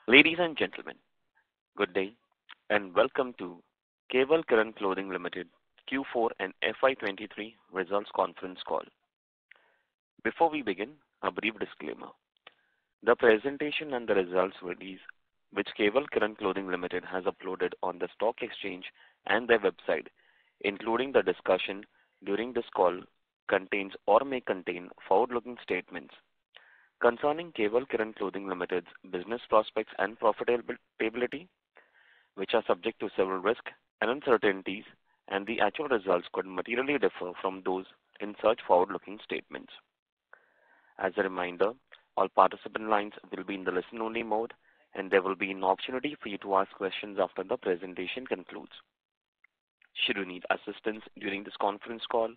Ladies and gentlemen, good day and welcome to Kewal Kiran Clothing Limited Q4 and FY23 results conference call. Before we begin, a brief disclaimer. The presentation and the results release which Kewal Kiran Clothing Limited has uploaded on the stock exchange and their website, including the discussion during this call, contains or may contain forward-looking statements concerning Kewal Kiran Clothing Limited's business prospects and profitability, which are subject to several risks and uncertainties, and the actual results could materially differ from those in such forward-looking statements. As a reminder, all participant lines will be in the listen-only mode, and there will be an opportunity for you to ask questions after the presentation concludes. Should you need assistance during this conference call,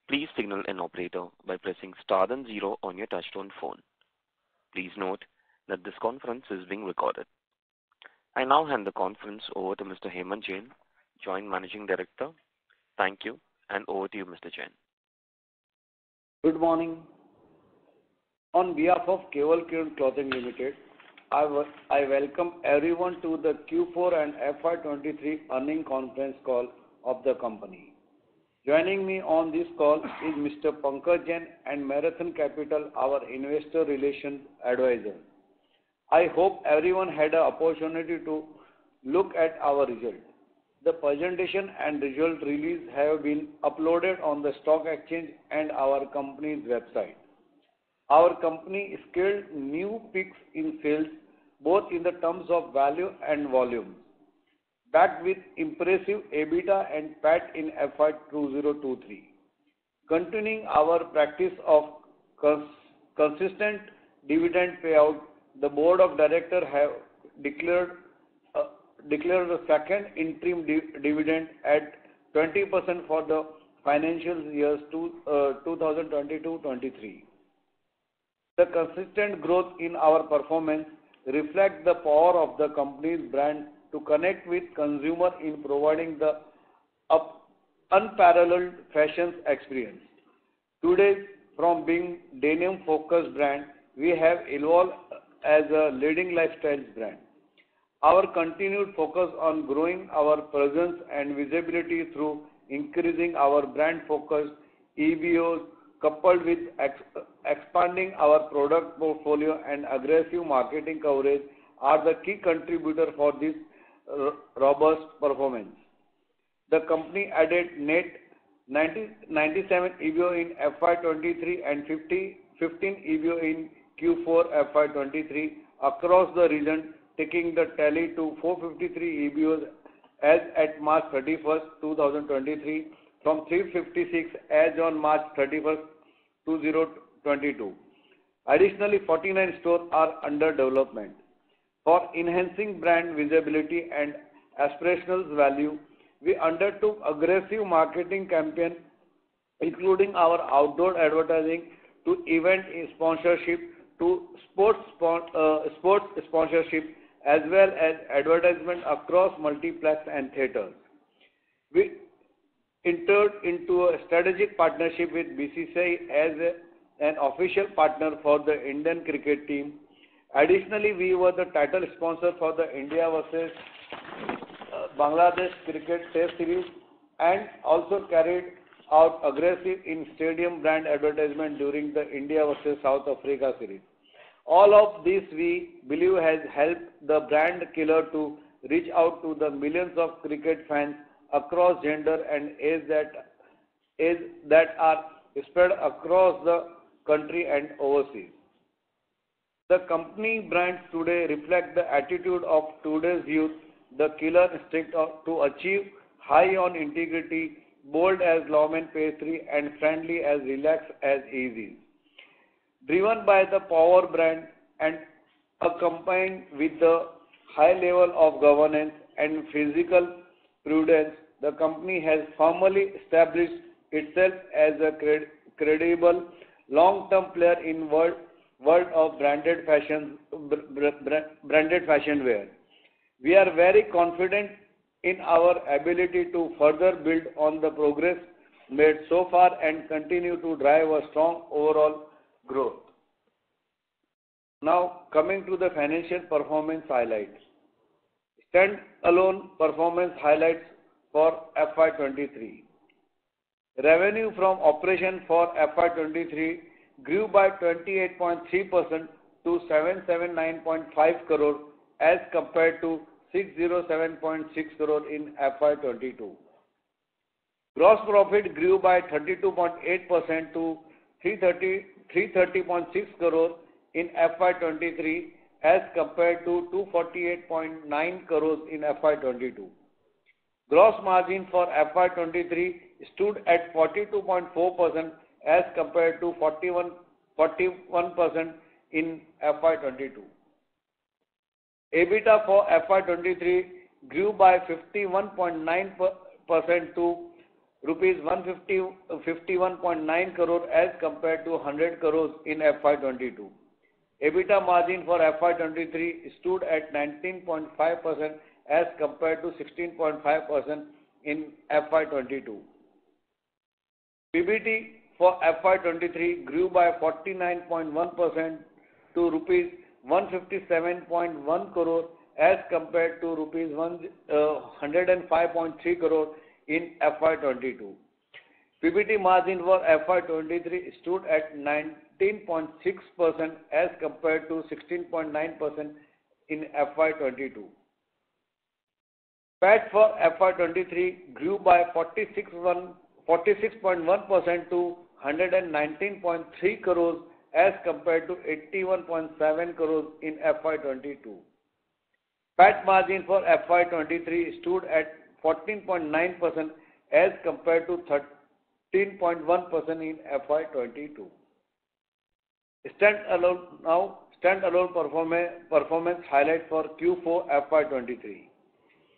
please signal an operator by pressing star then 0 on your touchtone phone. Please note that this conference is being recorded. I now hand the conference over to Mr. Hemant Jain, Joint Managing Director. Thank you, and over to you, Mr. Jain. Good morning. On behalf of Kewal Kiran Clothing Limited, I welcome everyone to the Q4 and FY23 earnings conference call of the company. Joining me on this call is Mr. Pankaj Jain and Marathon Capital, our investor relations advisor. I hope everyone had an opportunity to look at our result. The presentation and result release have been uploaded on the stock exchange and our company's website. Our company scaled new peaks in sales, both in the terms of value and volume, backed with impressive EBITDA and PAT in FY2023. Continuing our practice of consistent dividend payout, the Board of Directors have declared the second interim dividend at 20% for the financial years 2022-23. The consistent growth in our performance reflects the power of the company's brand to connect with consumers in providing the unparalleled fashion experience. Today, from being denim-focused brand, we have evolved as a leading lifestyle brand. Our continued focus on growing our presence and visibility through increasing our brand-focused EBOs, coupled with expanding our product portfolio and aggressive marketing coverage, are the key contributors for this robust performance. The company added net 97 EBO in FY23 and 15 EBO in Q4 FY23 across the region, taking the tally to 453 EBOs as at March 31st, 2023, from 356 as on March 31st, 2022. Additionally, 49 stores are under development. For enhancing brand visibility and aspirational value, we undertook aggressive marketing campaign, including our outdoor advertising to event sponsorship to sports sponsorship, as well as advertisement across multiplex and theaters. We entered into a strategic partnership with BCCI as an official partner for the Indian cricket team. Additionally, we were the title sponsor for the India vs Bangladesh cricket test series and also carried out aggressive in-stadium brand advertisement during the India vs South Africa series. All of this, we believe, has helped the brand killer to reach out to the millions of cricket fans across gender and age that are spread across the country and overseas. The company brands today reflect the attitude of today's youth, the killer instinct to achieve high on integrity, bold as lawman pastry, and friendly as relaxed as easy. Driven by the power brand and accompanied with the high level of governance and physical prudence, the company has firmly established itself as a credible long-term player in world of branded fashion wear. We are very confident in our ability to further build on the progress made so far and continue to drive a strong overall growth. Now coming to the financial performance highlights. Stand-alone performance highlights for FY23. Revenue from operation for FY23 grew by 28.3% to 779.5 crore as compared to 607.6 crore in FY22. Gross profit grew by 32.8% to 330.6 crore in FY23 as compared to 248.9 crores in FY22. Gross margin for FY23 stood at 42.4% as compared to 41% in FY22. EBITDA for FY23 grew by 51.9% to rupees 151.9 crore as compared to 100 crores in FY22. EBITDA margin for FY23 stood at 19.5% as compared to 16.5% in FY22. PBT for FY23 grew by 49.1% to rupees 157.1 crore as compared to rupees 105.3 crore in FY22. PBT margin for FY23 stood at 19.6% as compared to 16.9% in FY22. PAT for FY23 grew by 46.1% to 119.3 crores as compared to 81.7 crores in FY22. PAT margin for FY23 stood at 14.9% as compared to 13.1% in FY22. Stand-alone performance highlight for Q4 FY23.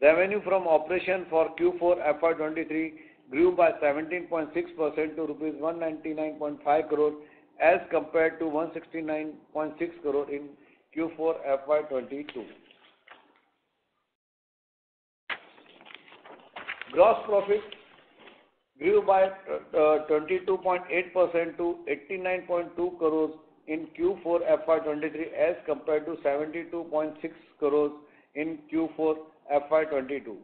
Revenue from operation for Q4 FY23 grew by 17.6% to rupees 199.5 crore as compared to 169.6 crore in Q4 FY22. Gross profit grew by 22.8% to 89.2 crores in Q4 FY23 as compared to 72.6 crores in Q4 FY22.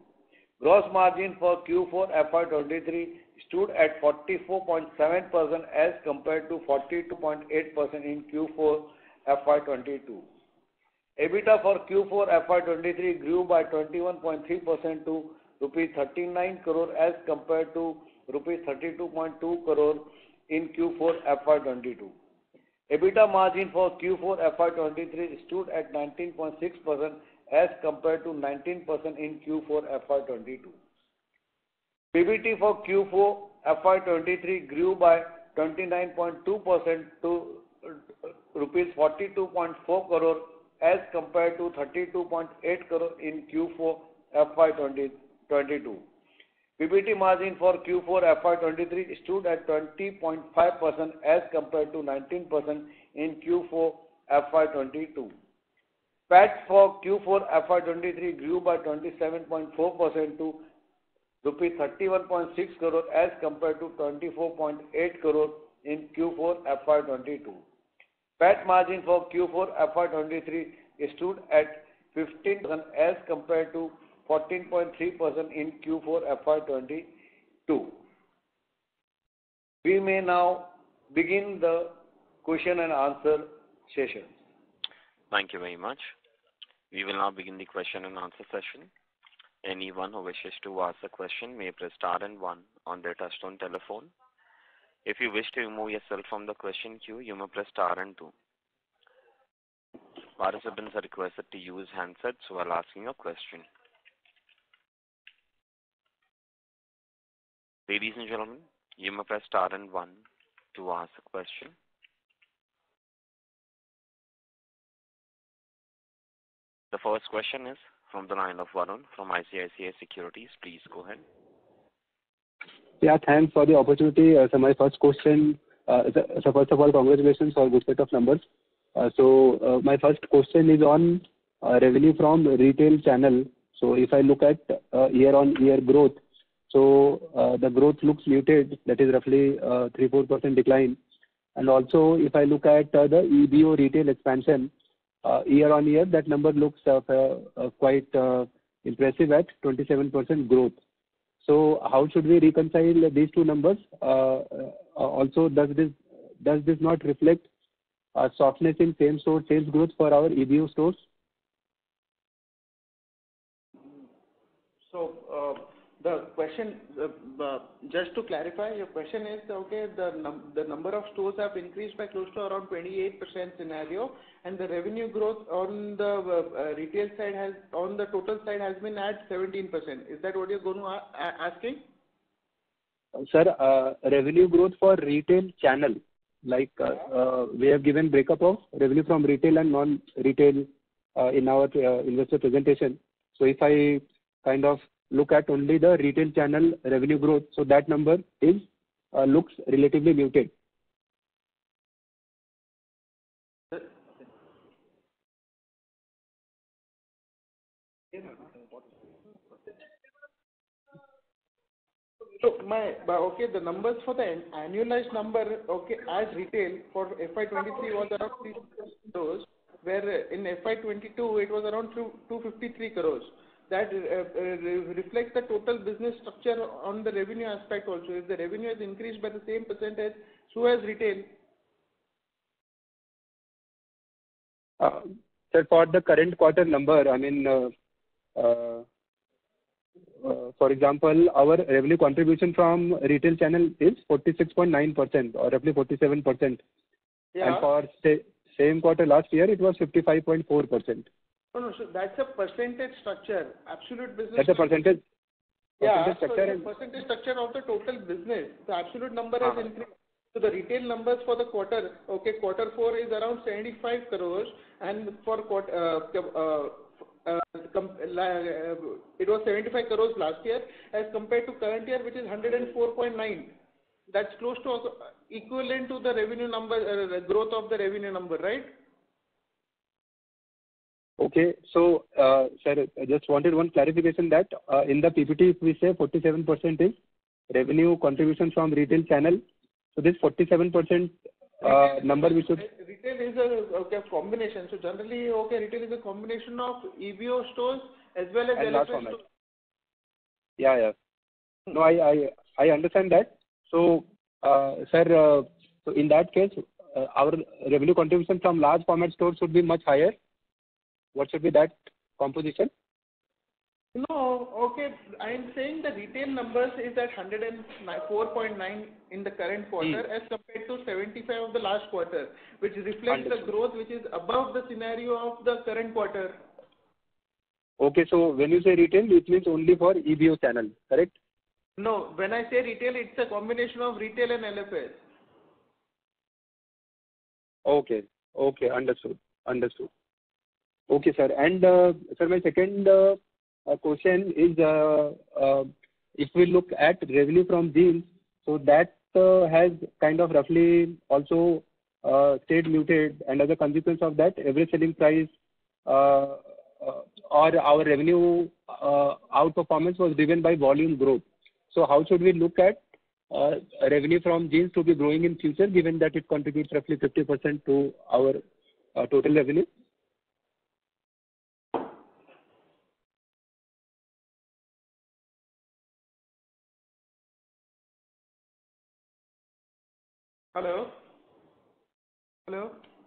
Gross margin for Q4 FY23 stood at 44.7% as compared to 42.8% in Q4 FY22. EBITDA for Q4 FY23 grew by 21.3% to rupees 39 crore as compared to rupees 32.2 crore in Q4 FY22. EBITDA margin for Q4 FY23 stood at 19.6% as compared to 19% in Q4 FY22. PBT for Q4 FY23 grew by 29.2% to rupees 42.4 crore as compared to 32.8 crore in Q4 FY22. PBT margin for Q4 FY23 stood at 20.5% as compared to 19% in Q4 FY22. PAT for Q4 FY23 grew by 27.4% to rupees 31.6 crore as compared to 24.8 crore in Q4 FY22. PAT margin for Q4 FY23 stood at 15% as compared to 14.3% in Q4 FY22. We may now begin the question and answer session. Thank you very much. We will now begin the question and answer session. Anyone who wishes to ask a question may press star and one on their touchtone telephone. If you wish to remove yourself from the question queue, you may press star and two. Participants are requested to use handsets while asking a question. Ladies and gentlemen, you may press star and one to ask a question. The first question is from the line of Varun from ICICI Securities. Please go ahead. Yeah, thanks for the opportunity. So my first question, so first of all, congratulations for good set of numbers. So my first question is on revenue from retail channel. So if I look at year-on-year growth, so the growth looks muted, that is roughly 3-4% decline. And also if I look at the EBO retail expansion, year on year, that number looks quite impressive at 27% growth. So how should we reconcile these two numbers? Also, does this not reflect softness in same-store sales growth for our EBO stores? So the question, just to clarify, your question is, okay, the number of stores have increased by close to around 28% scenario, and the revenue growth on the retail side on the total side has been at 17%. Is that what you're going to asking? Sir, revenue growth for retail channel, like we have given breakup of revenue from retail and non-retail in our investor presentation. So if I kind of look at only the retail channel revenue growth, so that number is looks relatively muted. So the numbers for the annualized number, okay, as retail for FY23 was around 3 crores, where in FY22 it was around 253 crores. That reflects the total business structure on the revenue aspect also. If the revenue has increased by the same percentage, so has retail. Sir, for the current quarter number, I mean, for example, our revenue contribution from retail channel is 46.9% or roughly 47%. Yeah. And for same quarter last year, it was 55.4%. No, so that's a percentage structure. Absolute business. That's a percentage. Yeah, structure so the percentage structure of the total business. The absolute number has increased. So the retail numbers for the quarter, okay, quarter 4 is around 75 crores, and for it was 75 crores last year as compared to current year, which is 104.9. That's close to also equivalent to the revenue number, growth of the revenue number, right? Okay, so sir, I just wanted one clarification that in the PPT, if we say 47% is revenue contribution from retail channel, so this 47% number we should. Retail is a combination. So generally, retail is a combination of EBO stores as well as and large LFS format. stores. Yeah. No, I understand that. So, sir, so in that case, our revenue contribution from large format stores should be much higher. What should be that composition? No, okay. I am saying the retail numbers is at 104.9 in the current quarter as compared to 75 of the last quarter, which reflects the growth which is above the scenario of the current quarter. Okay, so when you say retail, it means only for EBO channel, correct? No, when I say retail, it's a combination of retail and LFS. Okay, understood. Okay, sir. And sir, my second question is, if we look at revenue from jeans, so that has kind of roughly also stayed muted, and as a consequence of that, average selling price or our revenue outperformance was driven by volume growth. So how should we look at revenue from jeans to be growing in future, given that it contributes roughly 50% to our total revenue?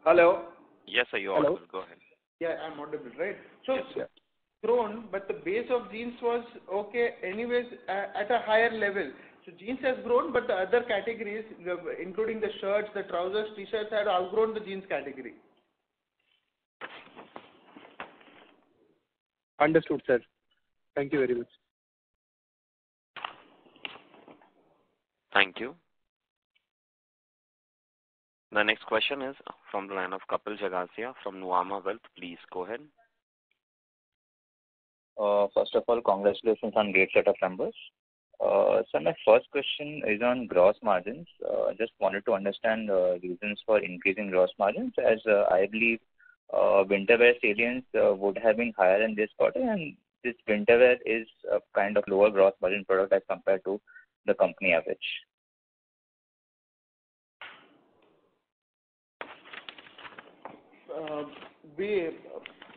Hello. Yes, sir, you're audible. Go ahead. Yeah, I'm audible, right? So Yes. Grown, but the base of jeans was anyways at a higher level. So jeans has grown, but the other categories, including the shirts, the trousers, t-shirts, had outgrown the jeans category. Understood, sir. Thank you very much. Thank you. The next question is from the line of Kapil Jagasia from Nuvama Wealth. Please go ahead. First of all, congratulations on great set of numbers. So my first question is on gross margins. Just wanted to understand reasons for increasing gross margins, as I believe winter wear salience would have been higher in this quarter, and this winter wear is a kind of lower gross margin product as compared to the company average.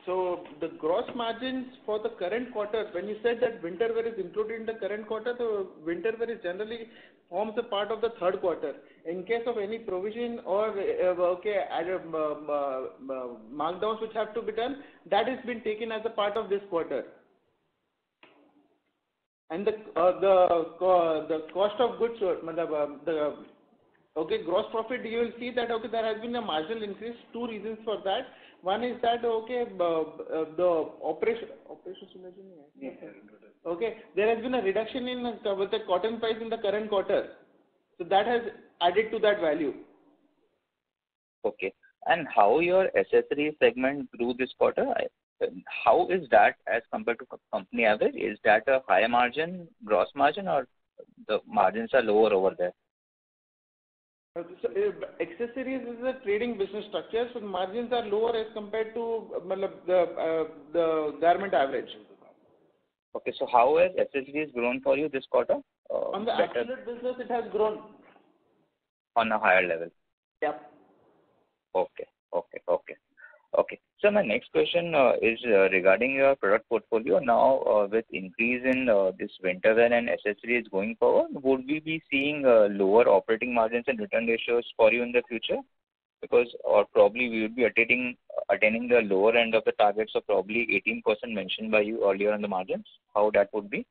So the gross margins for the current quarter, when you said that winter wear is included in the current quarter, the winter wear is generally forms a part of the third quarter. In case of any provision or markdowns which have to be done, that has been taken as a part of this quarter. And the cost of goods, gross profit, you will see that there has been a marginal increase. Two reasons for that. One is that the operation there has been a reduction in with the cotton price in the current quarter, so that has added to that value. Okay, and how your accessories segment grew this quarter? How is that as compared to company average? Is that a higher margin, gross margin, or the margins are lower over there? So, accessories is a trading business structure, so margins are lower as compared to the garment average. Okay, so how has accessories grown for you this quarter? On the absolute business, it has grown. On a higher level? Yep. Okay. So my next question is regarding your product portfolio. Now, with increase in this winter wear and accessories going forward, would we be seeing lower operating margins and return ratios for you in the future? Because, or probably we would be attaining the lower end of the targets of probably 18% mentioned by you earlier on the margins. How that would be?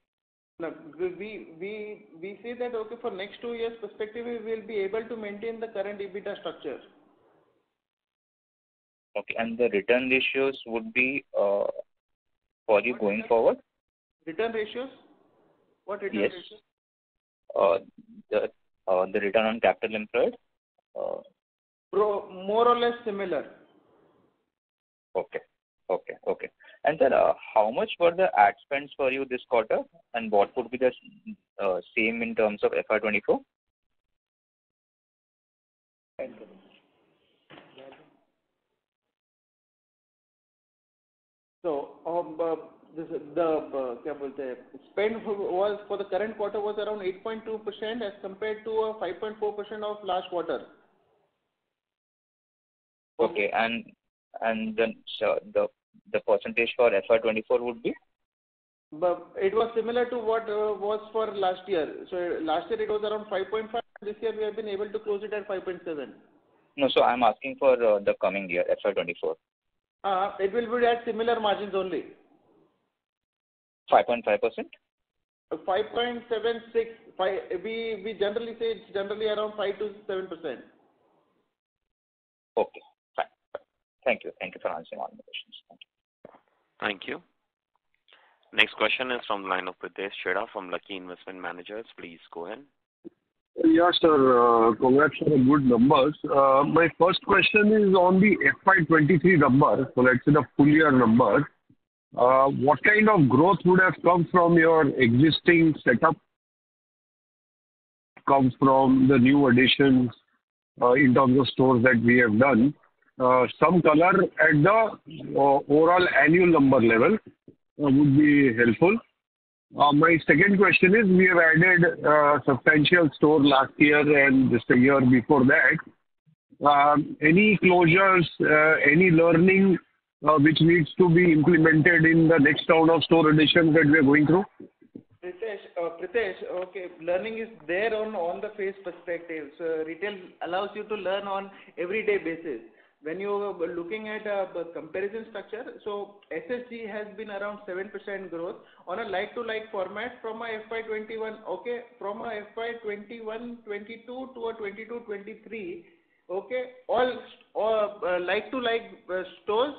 No, we say that for next 2 years perspective, we will be able to maintain the current EBITDA structure. Okay, and the return ratios would be for you going forward? Return ratios? What return yes. ratios? The return on capital employed? More or less similar. Okay. And sir, how much were the ad spends for you this quarter, and what would be the same in terms of FY24? So, the spend was for the current quarter was around 8.2% as compared to 5.4% of last quarter. Okay, and then the percentage for FY24 would be? But it was similar to what was for last year. So last year it was around 5.5. This year we have been able to close it at 5.7. No, so I'm asking for the coming year, FY24. It will be at similar margins only. 5.5%? 5.76. We generally say it's generally around 5 to 7%. Okay, fine. Thank you for answering all the questions. Thank you. Next question is from the line of Pritesh Chheda from Lucky Investment Managers. Please go ahead. Yeah, sir. Congrats on the good numbers. My first question is on the FY23 number. So let's say the full year number. What kind of growth would have come from your existing setup? Comes from the new additions in terms of stores that we have done. Some color at the overall annual number level would be helpful. My second question is, we have added substantial store last year and just a year before that. Any closures, any learning which needs to be implemented in the next round of store additions that we are going through? Pritesh, okay, learning is there on the face perspective. So retail allows you to learn on everyday basis. When you are looking at a comparison structure, so SSG has been around 7% growth on a like-to-like format from a FY21, okay, from a FY21-22 to a 22-23, okay, all like-to-like stores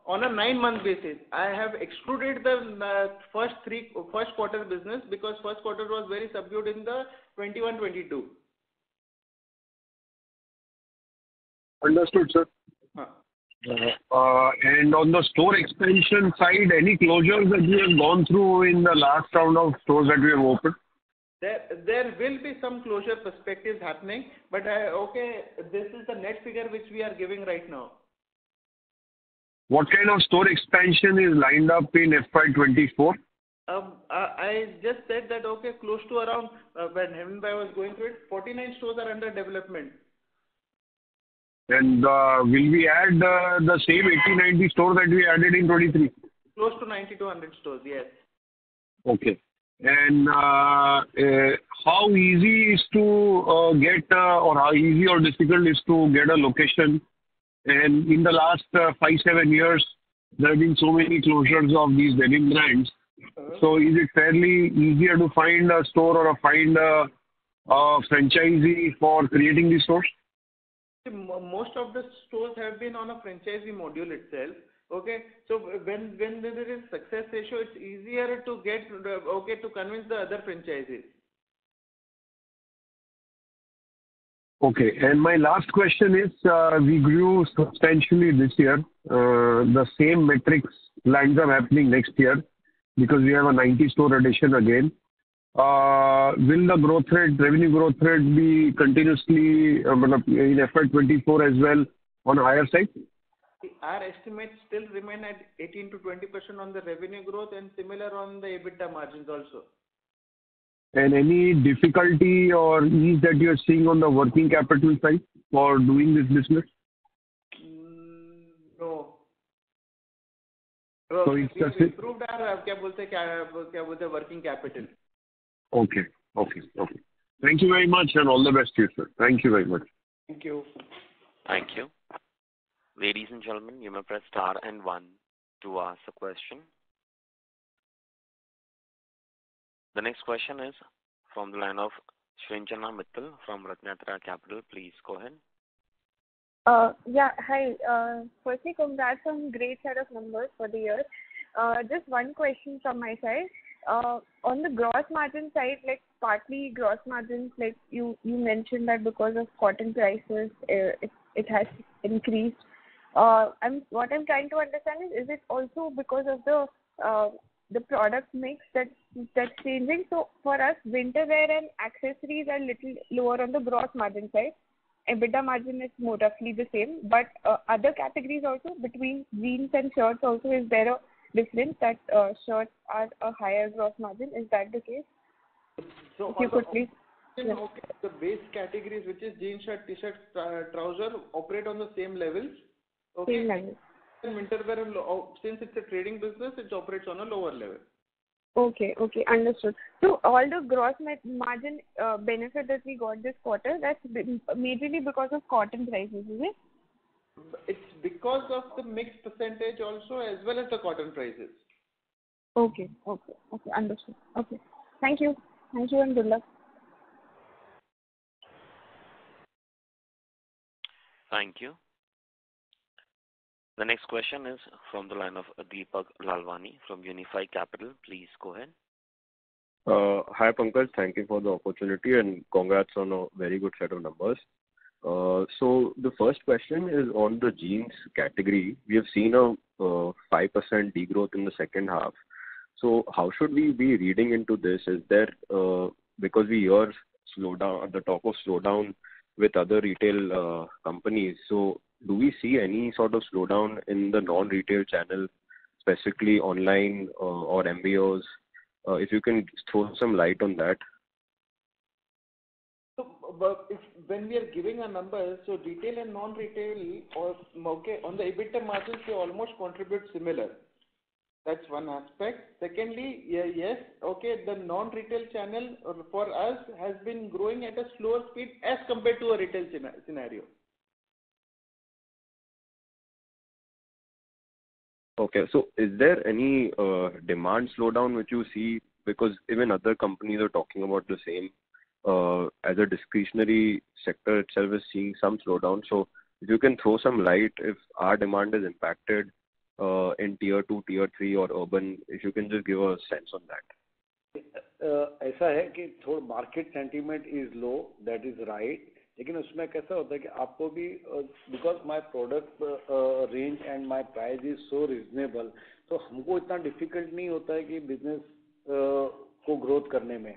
on a 9-month basis. I have excluded the first quarter business because first quarter was very subdued in the 21-22. Understood, sir. And on the store expansion side, any closures that we have gone through in the last round of stores that we have opened? There will be some closure perspectives happening, but okay, this is the net figure which we are giving right now. What kind of store expansion is lined up in FY24? I just said that, okay, close to around, when Heaven Bhai was going through it, 49 stores are under development. And will we add the same 80-90 stores that we added in 23? Close to 90 to 100 stores, yes. Okay. And how easy is to get, or how easy or difficult is to get a location? And in the last 5-7 years, there have been so many closures of these denim brands. So is it fairly easier to find a store or find a franchisee for creating these stores? Most of the stores have been on a franchisee module itself. Okay, so when there is success ratio, it's easier to get to convince the other franchises. Okay, and my last question is, we grew substantially this year. The same metrics lines up happening next year because we have a 90 store addition again. Will the growth rate, revenue growth rate be continuously in FY24 as well on a higher side? Our estimates still remain at 18 to 20% on the revenue growth and similar on the EBITDA margins also. And any difficulty or ease that you're seeing on the working capital side for doing this business? No. So it's we just improved our working capital. Okay. Thank you very much and all the best to you, sir. Thank you very much. Thank you. Thank you. Ladies and gentlemen, you may press star and 1 to ask a question. The next question is from the line of Shrinjana Mittal from Ratnatra Capital. Please go ahead. Yeah, hi. Firstly, congrats on great set of numbers for the year. Just one question from my side. On the gross margin side, like partly gross margins, like you mentioned that because of cotton prices, it has increased. What I'm trying to understand is it also because of the product mix that's changing? So for us, winter wear and accessories are little lower on the gross margin side. EBITDA margin is more roughly the same, but other categories also between jeans and shirts also, is there a difference that shirts are a higher gross margin? Is that the case? So if you could please. Yeah. Okay. The base categories, which is jeans, shirt, t-shirt, trouser, operate on the same levels. Okay. Same levels. And winter wear, since it's a trading business, it operates on a lower level. Okay, understood. So all the gross margin benefit that we got this quarter, that's majorly because of cotton prices, is it? It's because of the mix percentage also, as well as the cotton prices. Okay, understood. Okay, thank you and good luck. Thank you. The next question is from the line of Deepak Lalwani from Unifi Capital. Please go ahead. Hi, Pankaj. Thank you for the opportunity and congrats on a very good set of numbers. So the first question is on the jeans category. We have seen a 5% degrowth in the second half. So how should we be reading into this? Is there, because we hear slowdown, the talk of slowdown with other retail companies. So do we see any sort of slowdown in the non-retail channel, specifically online or MBOs? If you can throw some light on that. So, but when we are giving a number, so retail and non-retail, on the EBITDA margins, they almost contribute similar. That's one aspect. Secondly, yes, the non-retail channel for us has been growing at a slower speed as compared to a retail scenario. Okay, so is there any demand slowdown which you see? Because even other companies are talking about the same. As a discretionary sector itself is seeing some slowdown. So if you can throw some light, if our demand is impacted in tier 2, tier 3 or urban, if you can just give a sense on that. ऐसा है कि थोड़ा market sentiment is low, that is right, लेकिन उसमें कैसा होता है कि आपको भी because my product range and my price is so reasonable, तो हमको इतना डिफिकल्ट नहीं होता है कि बिजनेस को ग्रोथ करने में,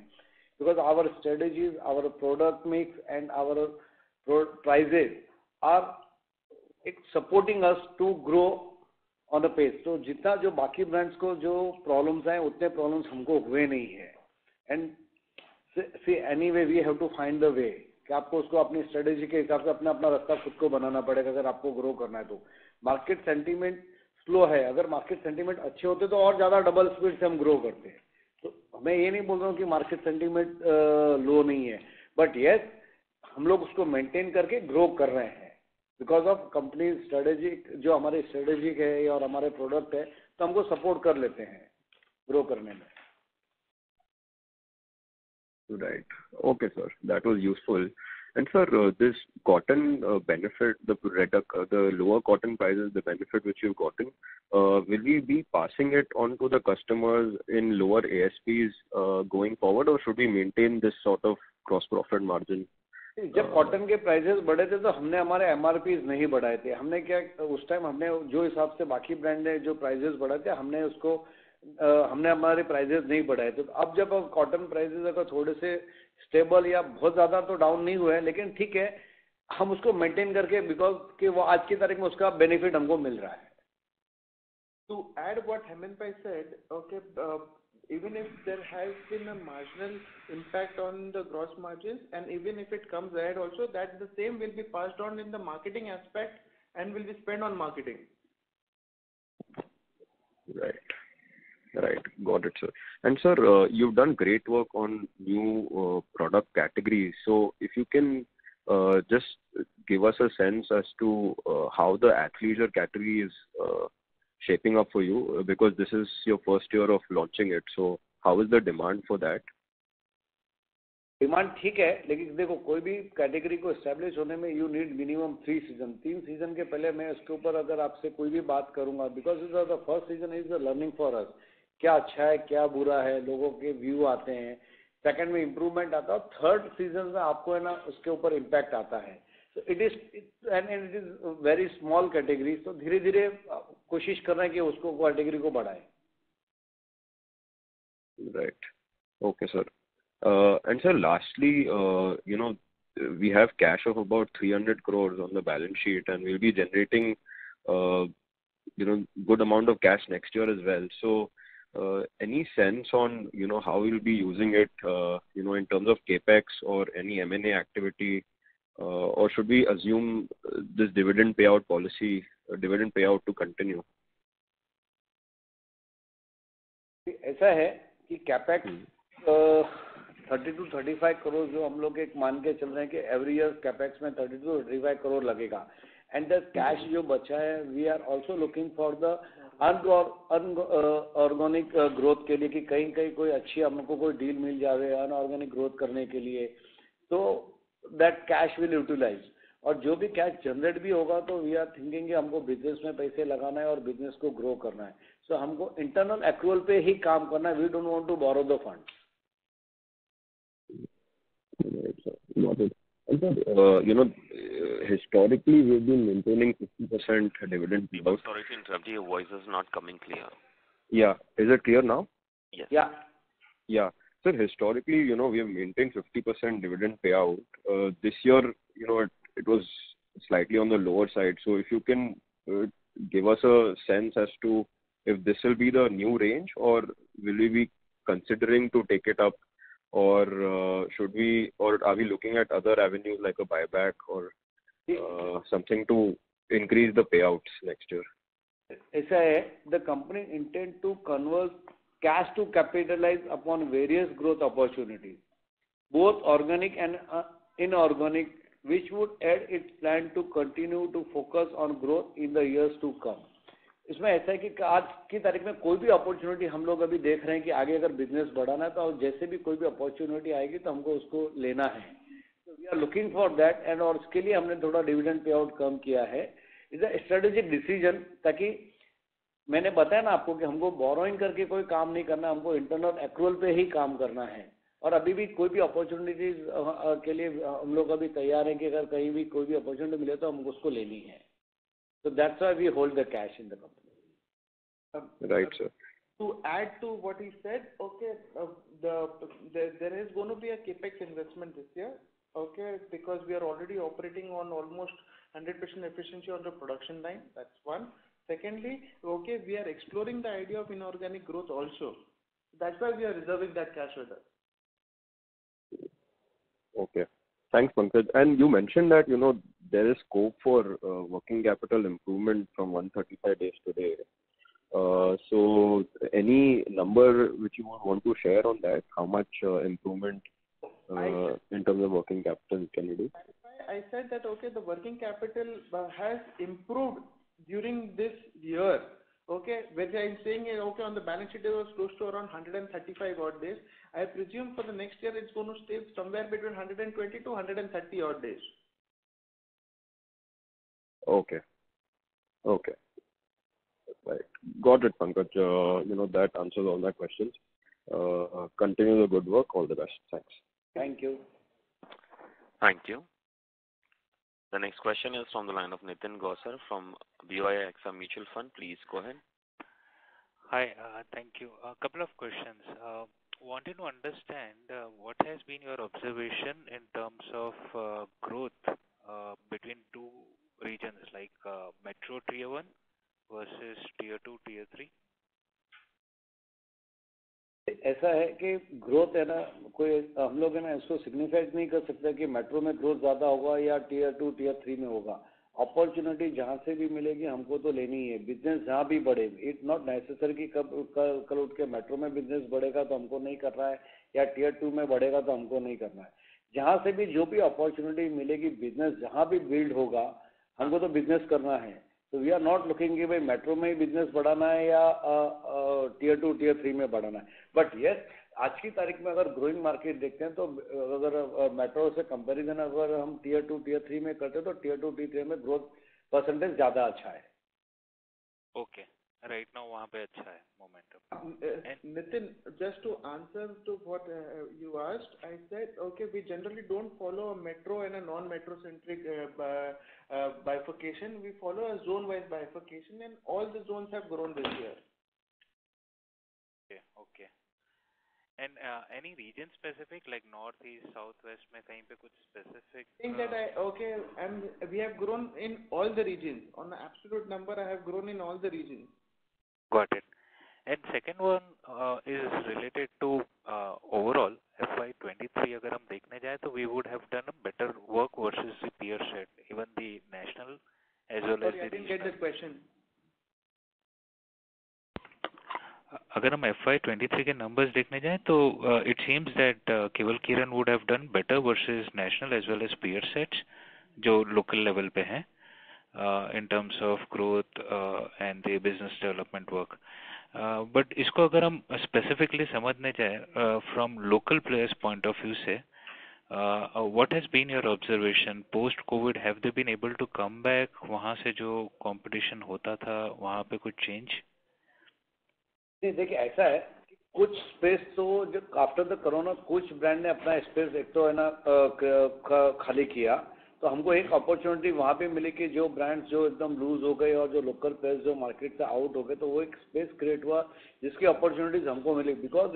because our strategies, our product mix and our prices are supporting us to grow on the pace. तो जितना जो बाकी ब्रांड्स को जो प्रॉब्लम्स हैं उतने प्रॉब्लम्स हमको हुए नहीं है. And see anyway we have to find the way कि आपको उसको अपनी स्ट्रेटेजी के हिसाब से अपना अपना रास्ता खुद को बनाना पड़ेगा अगर आपको ग्रो करना है तो। मार्केट सेंटीमेंट स्लो है, अगर मार्केट सेंटीमेंट अच्छे होते तो और ज़्यादा डबल स्पीड से हम ग्रो करते हैं। तो मैं ये नहीं बोल रहा हूँ कि मार्केट सेंटीमेंट लो नहीं है, बट येस हम लोग उसको मेंटेन करके ग्रो कर रहे हैं बिकॉज ऑफ कंपनी स्ट्रेटेजिक, जो हमारी स्ट्रेटेजिक है और हमारे प्रोडक्ट है तो हमको सपोर्ट कर लेते हैं ग्रो करने में। Right. Okay, sir. That was useful. And sir, this cotton benefit, the lower cotton prices, the benefit which you've gotten, will we be passing it on to the customers in lower ASPs going forward, or should we maintain this sort of gross profit margin? जब cotton के prices बढ़े थे तो हमने हमारे MRP नहीं बढ़ाए थे। हमने क्या उस टाइम हमने जो हिसाब से बाकी ब्रांड ने जो प्राइसेस बढ़ाए थे हमने हमारे प्राइसेस नहीं बढ़ाए थे। तो अब जब कॉटन प्राइसेस अगर थोड़े से स्टेबल या बहुत ज़्यादा तो डाउन नहीं हुए हैं, लेकिन ठीक है हम उसको मेंटेन करके बिकॉज कि वो आज की तारीख में उसका बेनिफिट हमको मिल रहा है। To add what Hemant Bhai said, okay, even if there has been a marginal impact on the gross margins, and even if it comes ahead also, that the same will be passed on in the marketing aspect and will be spent on marketing. Right. Right. Got it, sir. And sir, you've done great work on new product categories. So if you can just give us a sense as to how the athleisure category is shaping up for you, because this is your first year of launching it. So how is the demand for that? Demand ठीक है, लेकिन देखो कोई भी category को establish होने में you need minimum 3 season. 3 season के पहले मैं इसके ऊपर अगर आपसे कोई भी बात करूंगा, because is the first season is the learning for us, क्या अच्छा है क्या बुरा है, लोगों के व्यू आते हैं, सेकंड में इम्प्रूवमेंट आता है, थर्ड सीजन में आपको है ना उसके ऊपर इम्पैक्ट आता है। तो it is very small category, तो धीरे धीरे कोशिश कर रहे हैं कि उसको कैटेगरी को बढ़ाएं। Right. Okay, sir. And sir, lastly, we have cash of about 300 crores on the balance sheet, and we'll be generating, good amount of cash next year as well. So, any sense on, how we'll be using it, in terms of capex or any M&A activity, or should we assume this dividend payout to continue? ऐसा है कि capex 30 to 35 crore जो हम लोग एक मान के चल रहे हैं कि एवरी ईयर कैपेक्स में 30 to 35 करोड़ लगेगा, एंड द कैश जो बचा है we are also looking for the organic growth के लिए कि कहीं कहीं कोई अच्छी हमको कोई डील मिल जाए अनऑर्गेनिक ग्रोथ करने के लिए, तो दैट कैश विल यूटिलाइज। और जो भी कैश जनरेट भी होगा तो वी आर थिंकिंग कि हमको बिजनेस में पैसे लगाना है और बिजनेस को ग्रो करना है। सो हमको इंटरनल एक्रूवल पे ही काम करना है, we don't want to borrow the fund. Right, sir. Got it. And sir, historically we've been maintaining 50% dividend payout. Sorry to interrupt you, your voice is not coming clear. Yeah. Is it clear now? Yes. Yeah. Yeah. Sir, historically, we have maintained 50% dividend payout. This year, it was slightly on the lower side. So if you can give us a sense as to if this will be the new range, or will we be considering to take it up, or are we looking at other avenues like a buyback or something to increase the payouts next year? ऐसा है, the company intend to convert cash to capitalize upon various growth opportunities, both organic and inorganic, which would add its plan to continue to focus on growth in the years to come. इसमें ऐसा है कि आज की तारीख में कोई भी अपॉर्चुनिटी हम लोग अभी देख रहे हैं कि आगे अगर बिजनेस बढ़ाना है तो जैसे भी कोई भी अपॉर्चुनिटी आएगी तो हमको उसको लेना है, तो we are looking for that, and और उसके लिए हमने थोड़ा डिविडेंड पे आउट कम किया है। इज अ स्ट्रेटेजिक डिसीजन, ताकि मैंने बताया ना आपको कि हमको बोरोइंग करके कोई काम नहीं करना, हमको इंटरनल एक्रूवल पे ही काम करना है, और अभी भी कोई भी अपॉर्चुनिटीज के लिए हम लोग अभी तैयार हैं कि अगर कहीं भी कोई भी अपॉर्चुनिटी मिले तो हमको उसको लेनी है। So that's why we hold the cash in the company. Right, sir. To add to what he said, okay, there is going to be a capex investment this year, okay, because we are already operating on almost 100% efficiency on the production line. That's one. Secondly, okay, we are exploring the idea of inorganic growth also. That's why we are reserving that cash with us. Okay. Thanks, Pankaj. And you mentioned that, there is scope for working capital improvement from 135 days today. So any number which you would want to share on that, how much improvement in terms of working capital can you do? I said that, okay, the working capital has improved during this year. Okay, which I'm saying is, okay, on the balance sheet it was close to around 135 odd days. I presume for the next year it's going to stay somewhere between 120 to 130 odd days. Okay. Right. Got it, Pankaj. That answers all my questions. Continue the good work. All the best. Thanks. Thank you. Thank you. The next question is from the line of Nitin Gosar from BOI AXA Mutual Fund. Please go ahead. Hi, thank you. A couple of questions. Wanted to understand what has been your observation in terms of growth between two regions like Metro Tier 1 versus Tier 2, Tier 3? ऐसा है कि growth है ना, कोई हम लोग है ना इसको सिग्निफाइड नहीं कर सकते कि मेट्रो में ग्रोथ ज़्यादा होगा या टियर 2 टियर 3 में होगा. अपॉर्चुनिटी जहाँ से भी मिलेगी हमको तो लेनी ही है. बिजनेस जहाँ भी बढ़े, इट नॉट नेसेसरी कि कल उठ के मेट्रो में बिजनेस बढ़ेगा तो हमको नहीं करना है या टियर 2 में बढ़ेगा तो हमको नहीं करना है. जहाँ से भी जो भी अपॉर्चुनिटी मिलेगी, बिजनेस जहाँ भी बिल्ड होगा हमको तो बिजनेस करना है. तो वी आर नॉट लुकिंग कि भाई मेट्रो में ही बिजनेस बढ़ाना है या टियर 2 टियर 3 में बढ़ाना है. बट यस, आज की तारीख में अगर ग्रोइंग मार्केट देखते हैं तो अगर मेट्रो से कंपैरिजन अगर हम टियर 2 टियर 3 में करते हैं तो टियर 2 टियर 3 में ग्रोथ परसेंटेज ज़्यादा अच्छा है. ओके, राइट नाउ वहाँ पे अच्छा है momentum. Nitin, just to answer to what you asked, I said, okay, we generally don't follow a metro and a non-metro centric bifurcation. We follow a zone-wise bifurcation, and all the zones have grown this year. Okay. And any region specific like north, east, south, west में कहीं पे कुछ specific? I think that and we have grown in all the regions. On the absolute number, I have grown in all the regions. Got it. And second one is related to overall FY23. अगर हम देखने जाए तो we would have done a better work versus the peer set, even the national as well as the regional. I didn't get that question. अगर हम FY23 के numbers देखने जाएं तो it seems that Kewal Kiran would have done better versus national as well as peer sets जो local level पे हैं in terms of growth and the business development work. But इसको अगर हम specifically समझने जाएं from local players point of view से, what has been your observation post COVID? Have they been able to come back? वहाँ से जो competition होता था वहाँ पे कुछ change? देखिए ऐसा है कि कुछ स्पेस तो जो आफ्टर द कोरोना कुछ ब्रांड ने अपना स्पेस एक तो है ना खाली किया, तो हमको एक अपॉर्चुनिटी वहाँ पे मिली कि जो ब्रांड्स जो एकदम लूज हो गए और जो लोकल प्लेयर्स जो मार्केट से आउट हो गए, तो वो एक स्पेस क्रिएट हुआ जिसकी अपॉर्चुनिटीज हमको मिली. Because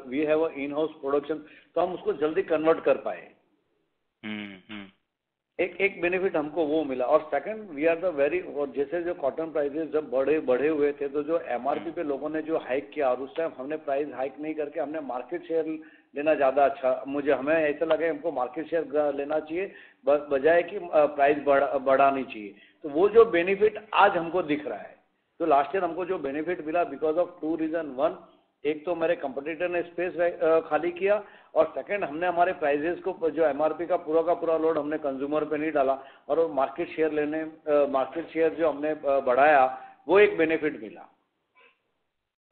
we have a in house production, तो हम उसको जल्दी कन्वर्ट कर पाए. एक बेनिफिट हमको वो मिला. और second, we are the very, और जैसे जो कॉटन प्राइसेस जब बढ़े हुए थे तो जो एमआरपी पे लोगों ने जो हाइक किया, और उस टाइम हमने प्राइस हाइक नहीं करके हमने मार्केट शेयर लेना ज़्यादा अच्छा, हमें ऐसा लगा हमको मार्केट शेयर लेना चाहिए बजाय कि प्राइस बढ़ानी चाहिए. तो वो जो बेनिफिट आज हमको दिख रहा है. तो लास्ट ईयर हमको जो बेनिफिट मिला बिकॉज ऑफ 2 रीजन. 1, एक तो मेरे कंपटीटर ने स्पेस खाली किया, और सेकंड हमने हमारे प्राइजेस को जो एमआरपी का पूरा लोड हमने कंज्यूमर पे नहीं डाला, और मार्केट शेयर जो हमने बढ़ाया वो एक बेनिफिट मिला.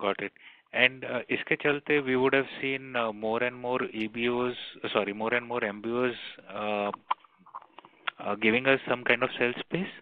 Got it. And इसके चलते we would have seen more and more MBOs giving us some kind of sales space.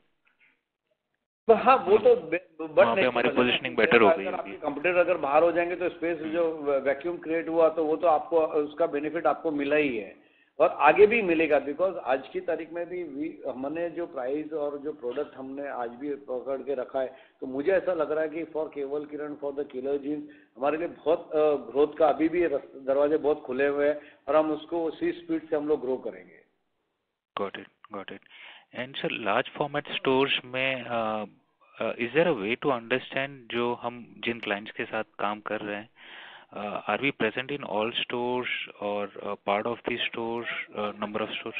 हाँ, वो तो बट नहीं, हमारी पोजीशनिंग बेटर हो गई. आपके कंपटीटर अगर बाहर हो जाएंगे तो स्पेस जो वैक्यूम क्रिएट हुआ तो वो तो आपको उसका बेनिफिट आपको मिला ही है, और आगे भी मिलेगा. बिकॉज आज की तारीख में भी हमने जो प्राइस और जो प्रोडक्ट हमने आज भी पकड़ के रखा है, तो मुझे ऐसा लग रहा है कि फॉर केवल किरण, फॉर द किलर जीन्स हमारे लिए बहुत ग्रोथ का अभी भी दरवाजे बहुत खुले हुए हैं, और हम उसको उसी स्पीड से हम लोग ग्रो करेंगे. Got it. And sir, large format stores में is there a way to understand जो हम जिन clients के साथ काम कर रहे हैं are we present in all stores or part of the stores, number of stores?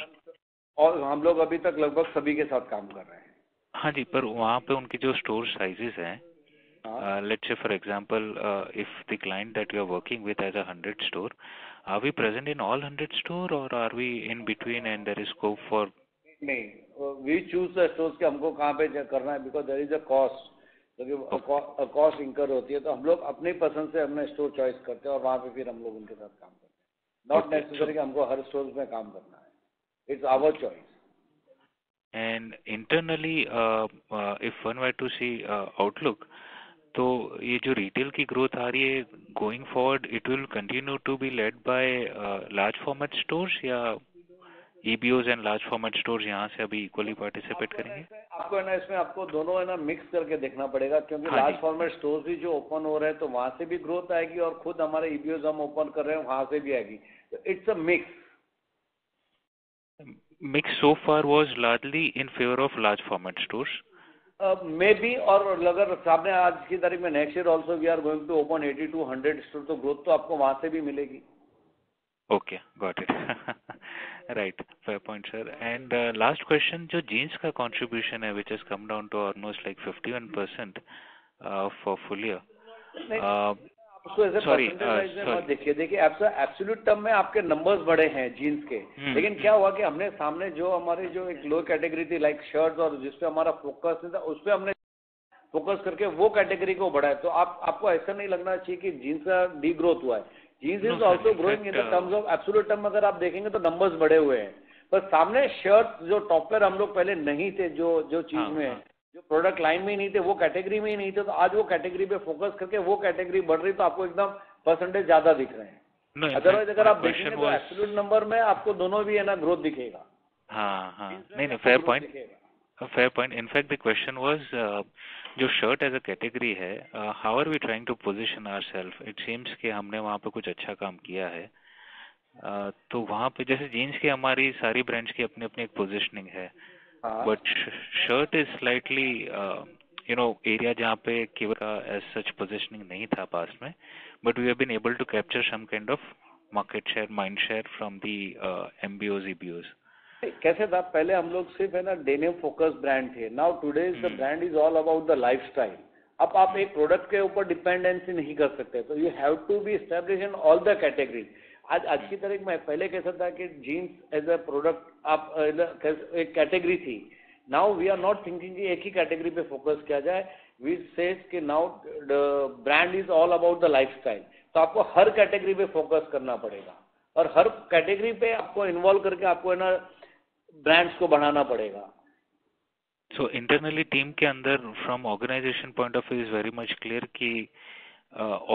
और हम लोग अभी तक लगभग सभी के साथ काम कर रहे हैं. हाँ जी, पर वहाँ पे उनकी जो स्टोर साइजेस हैं, let's say for example, if the client that you are working with has 100 store, are we present in all 100 store or are we in between and there is scope for? नहीं, we choose the stores कि हमको कहाँ पे करना है, because there is a cost, क्योंकि cost incur होती है, तो हम लोग अपनी पसंद से हमने स्टोर चॉइस करते हैं और वहाँ पे फिर हम लोग उनके साथ काम करते हैं. नॉट नेसेसरी कि हमको हर स्टोर में काम करना है. It's our choice. And internally, if one were to see outlook, तो ये जो रिटेल की ग्रोथ आ रही है going forward, it will continue to be led by large format stores या EBOs and large format stores यहाँ से अभी इक्वली पार्टिसिपेट करेंगे? आपको है ना, इसमें आपको दोनों है ना मिक्स करके देखना पड़ेगा, क्योंकि लार्ज फॉर्मेट स्टोर्स भी जो ओपन हो रहे हैं तो वहाँ से भी ग्रोथ आएगी और खुद हमारे EBOs हम ओपन कर रहे हैं वहाँ से भी आएगी. तो it's a mix. Mix so far was largely in favor of large format stores. Maybe, और अगर सामने आज की तारीख में next year also we are going to open 80 to 100 store, तो ग्रोथ तो आपको वहां से भी मिलेगी. Okay, got it. Right, fair point, sir. And last question, जो jeans का contribution है, which has come down to almost like 51% for full year. उसको ऐसे परसेंटेज में मत देखिए एब्सोल्यूट टर्म में आपके नंबर्स बड़े हैं जीन्स के, लेकिन क्या हुआ कि हमने सामने जो हमारी जो एक लो कैटेगरी थी लाइक शर्ट्स और जिसपे हमारा फोकस नहीं था, उस पर हमने फोकस करके वो कैटेगरी को बढ़ाया. तो आपको ऐसा नहीं लगना चाहिए कि जीन्स का डी ग्रोथ हुआ है. Jeans is also growing in the terms of absolute term. अगर आप देखेंगे तो नंबर्स बड़े हुए हैं, पर सामने शर्ट जो टॉप पर हम लोग पहले नहीं थे, जो चीज में जो प्रोडक्ट लाइन में ही नहीं थे, वो कैटेगरी में ही नहीं थे, तो आज वो कैटेगरी पे फोकस करके वो कैटेगरी बढ़ रही, तो आपको एकदम परसेंटेज ज्यादा दिख रहे हैं. अदरवाइज अगर आप देखेंगे तो एब्सोल्यूट नंबर में आपको दोनों भी है ना ग्रोथ दिखेगा. हाँ, नहीं, fair point. In fact the question was, जो शर्ट एज अ कैटेगरी है, how are we trying to position ourself? It seems कि हमने वहाँ पे कुछ अच्छा काम किया है. तो वहाँ पे जैसे जीन्स की हमारी सारी ब्रांड्स की अपनी अपनी एक पोजीशनिंग है, but shirt is slightly area जहाँ पे केवल का एज सच पोजीशनिंग नहीं था पास में, but we have been able to capture some kind of market share, mind share from the MBOs, EBOs. कैसे था, पहले हम लोग सिर्फ है ना डेनिम फोकस ब्रांड थे. Now today the brand is all about the lifestyle. अब आप एक प्रोडक्ट के ऊपर डिपेंडेंसी नहीं कर सकते, तो you have to be establish in all the category. आज की तारीख में पहले कैसा था कि जीन्स एज अ प्रोडक्ट आप एक कैटेगरी थी. Now we are not thinking कि एक ही कैटेगरी पे फोकस किया जाए. वी सेज कि now the brand is all about the lifestyle. तो आपको हर कैटेगरी पे फोकस करना पड़ेगा और हर कैटेगरी पे आपको इन्वॉल्व करके आपको है ना ब्रांड्स को बढ़ाना पड़ेगा. So internally टीम के अंदर from organization point of view is very much clear कि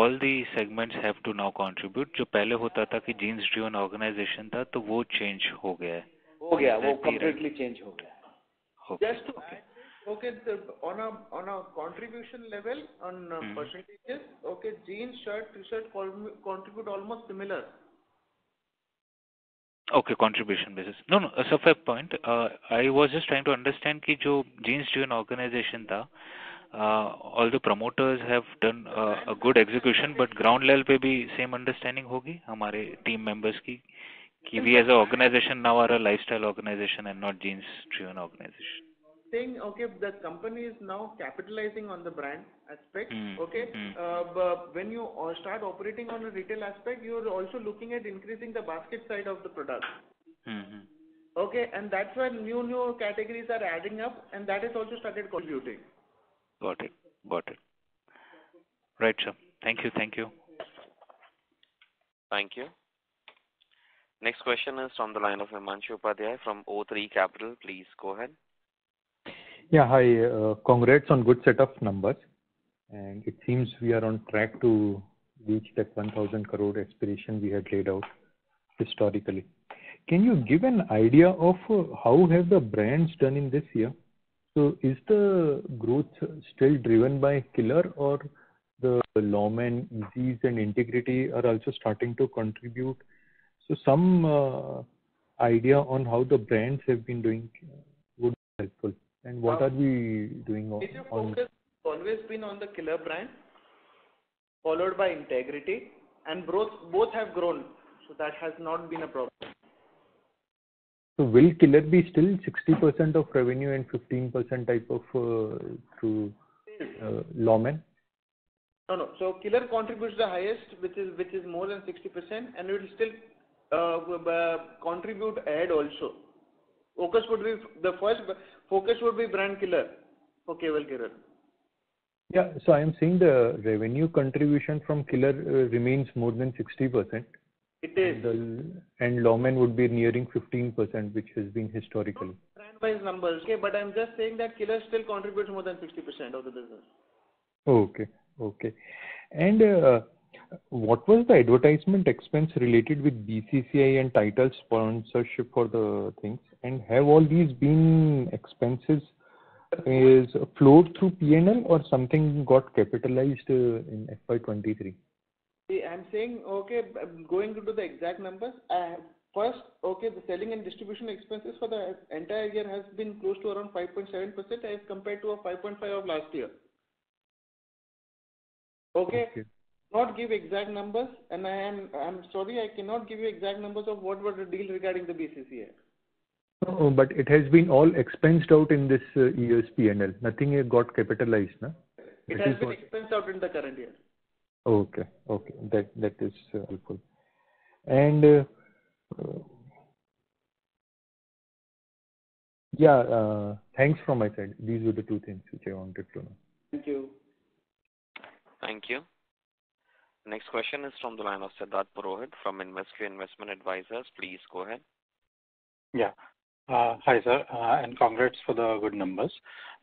all the segments have to now contribute. जो पहले होता था कि jeans driven organization था, तो वो change हो गया है. वो completely change हो गया. Just to add, okay, on a contribution level, on percentages, okay, jeans, shirt, t-shirt contribute almost similar. Okay, contribution basis. No, it's a fair point. I was just trying to understand कि जो jeans driven organization था, all the promoters have done a good execution, but ground level पे भी same understanding होगी हमारे team members की कि we as a organization now are a lifestyle organization and not jeans driven organization. Saying, okay, the company is now capitalizing on the brand aspect, okay, but when you start operating on a retail aspect, you are also looking at increasing the basket side of the product. Okay, and that's why new categories are adding up, and that has also started contributing. Got it. Right, sir. Thank you. Thank you. Next question is from the line of Himanshu Upadhyay from O3 Capital. Please go ahead. Yeah, hi. Congrats on good set of numbers, and it seems we are on track to reach that 1,000 crore aspiration we had laid out historically. Can you give an idea of how have the brands done in this year? So is the growth still driven by Killer, or the Lawman, Easy's and Integrity are also starting to contribute? So some idea on how the brands have been doing would be helpful. And what are we doing on? Major focus has always been on the Killer brand, followed by Integrity, and both have grown, so that has not been a problem. So will Killer be still 60% of revenue and 15% type of through lawman? No. So Killer contributes the highest, which is more than 60%, and it will still contribute ahead also. The first focus would be brand Killer for Kewal Kiran. Yeah, so I am saying the revenue contribution from Killer remains more than 60%. It is. And lawman would be nearing 15%, which has been historically. Brand-wise numbers, okay, but I'm just saying that Killer still contributes more than 60% of the business. Okay. And what was the advertisement expense related with BCCI and title sponsorship for the things? And have all these been expenses is flowed through P&L or something got capitalized in FY23? See, I'm saying, okay, I'm going to do the exact numbers. First, okay, the selling and distribution expenses for the entire year has been close to around 5.7% as compared to a 5.5 of last year. Okay. Not give exact numbers, and I'm sorry, I cannot give you exact numbers of what was the deal regarding the BCCI. No, but it has been all expensed out in this year's P&L. Nothing got capitalized, no? It has been expensed out in the current year. Okay. That is helpful. And thanks from my side. These were the two things which I wanted to know. Thank you. Thank you. Next question is from the line of Siddharth Purohit from Invesco Investment Advisors. Please go ahead. Yeah. Hi sir, and congrats for the good numbers.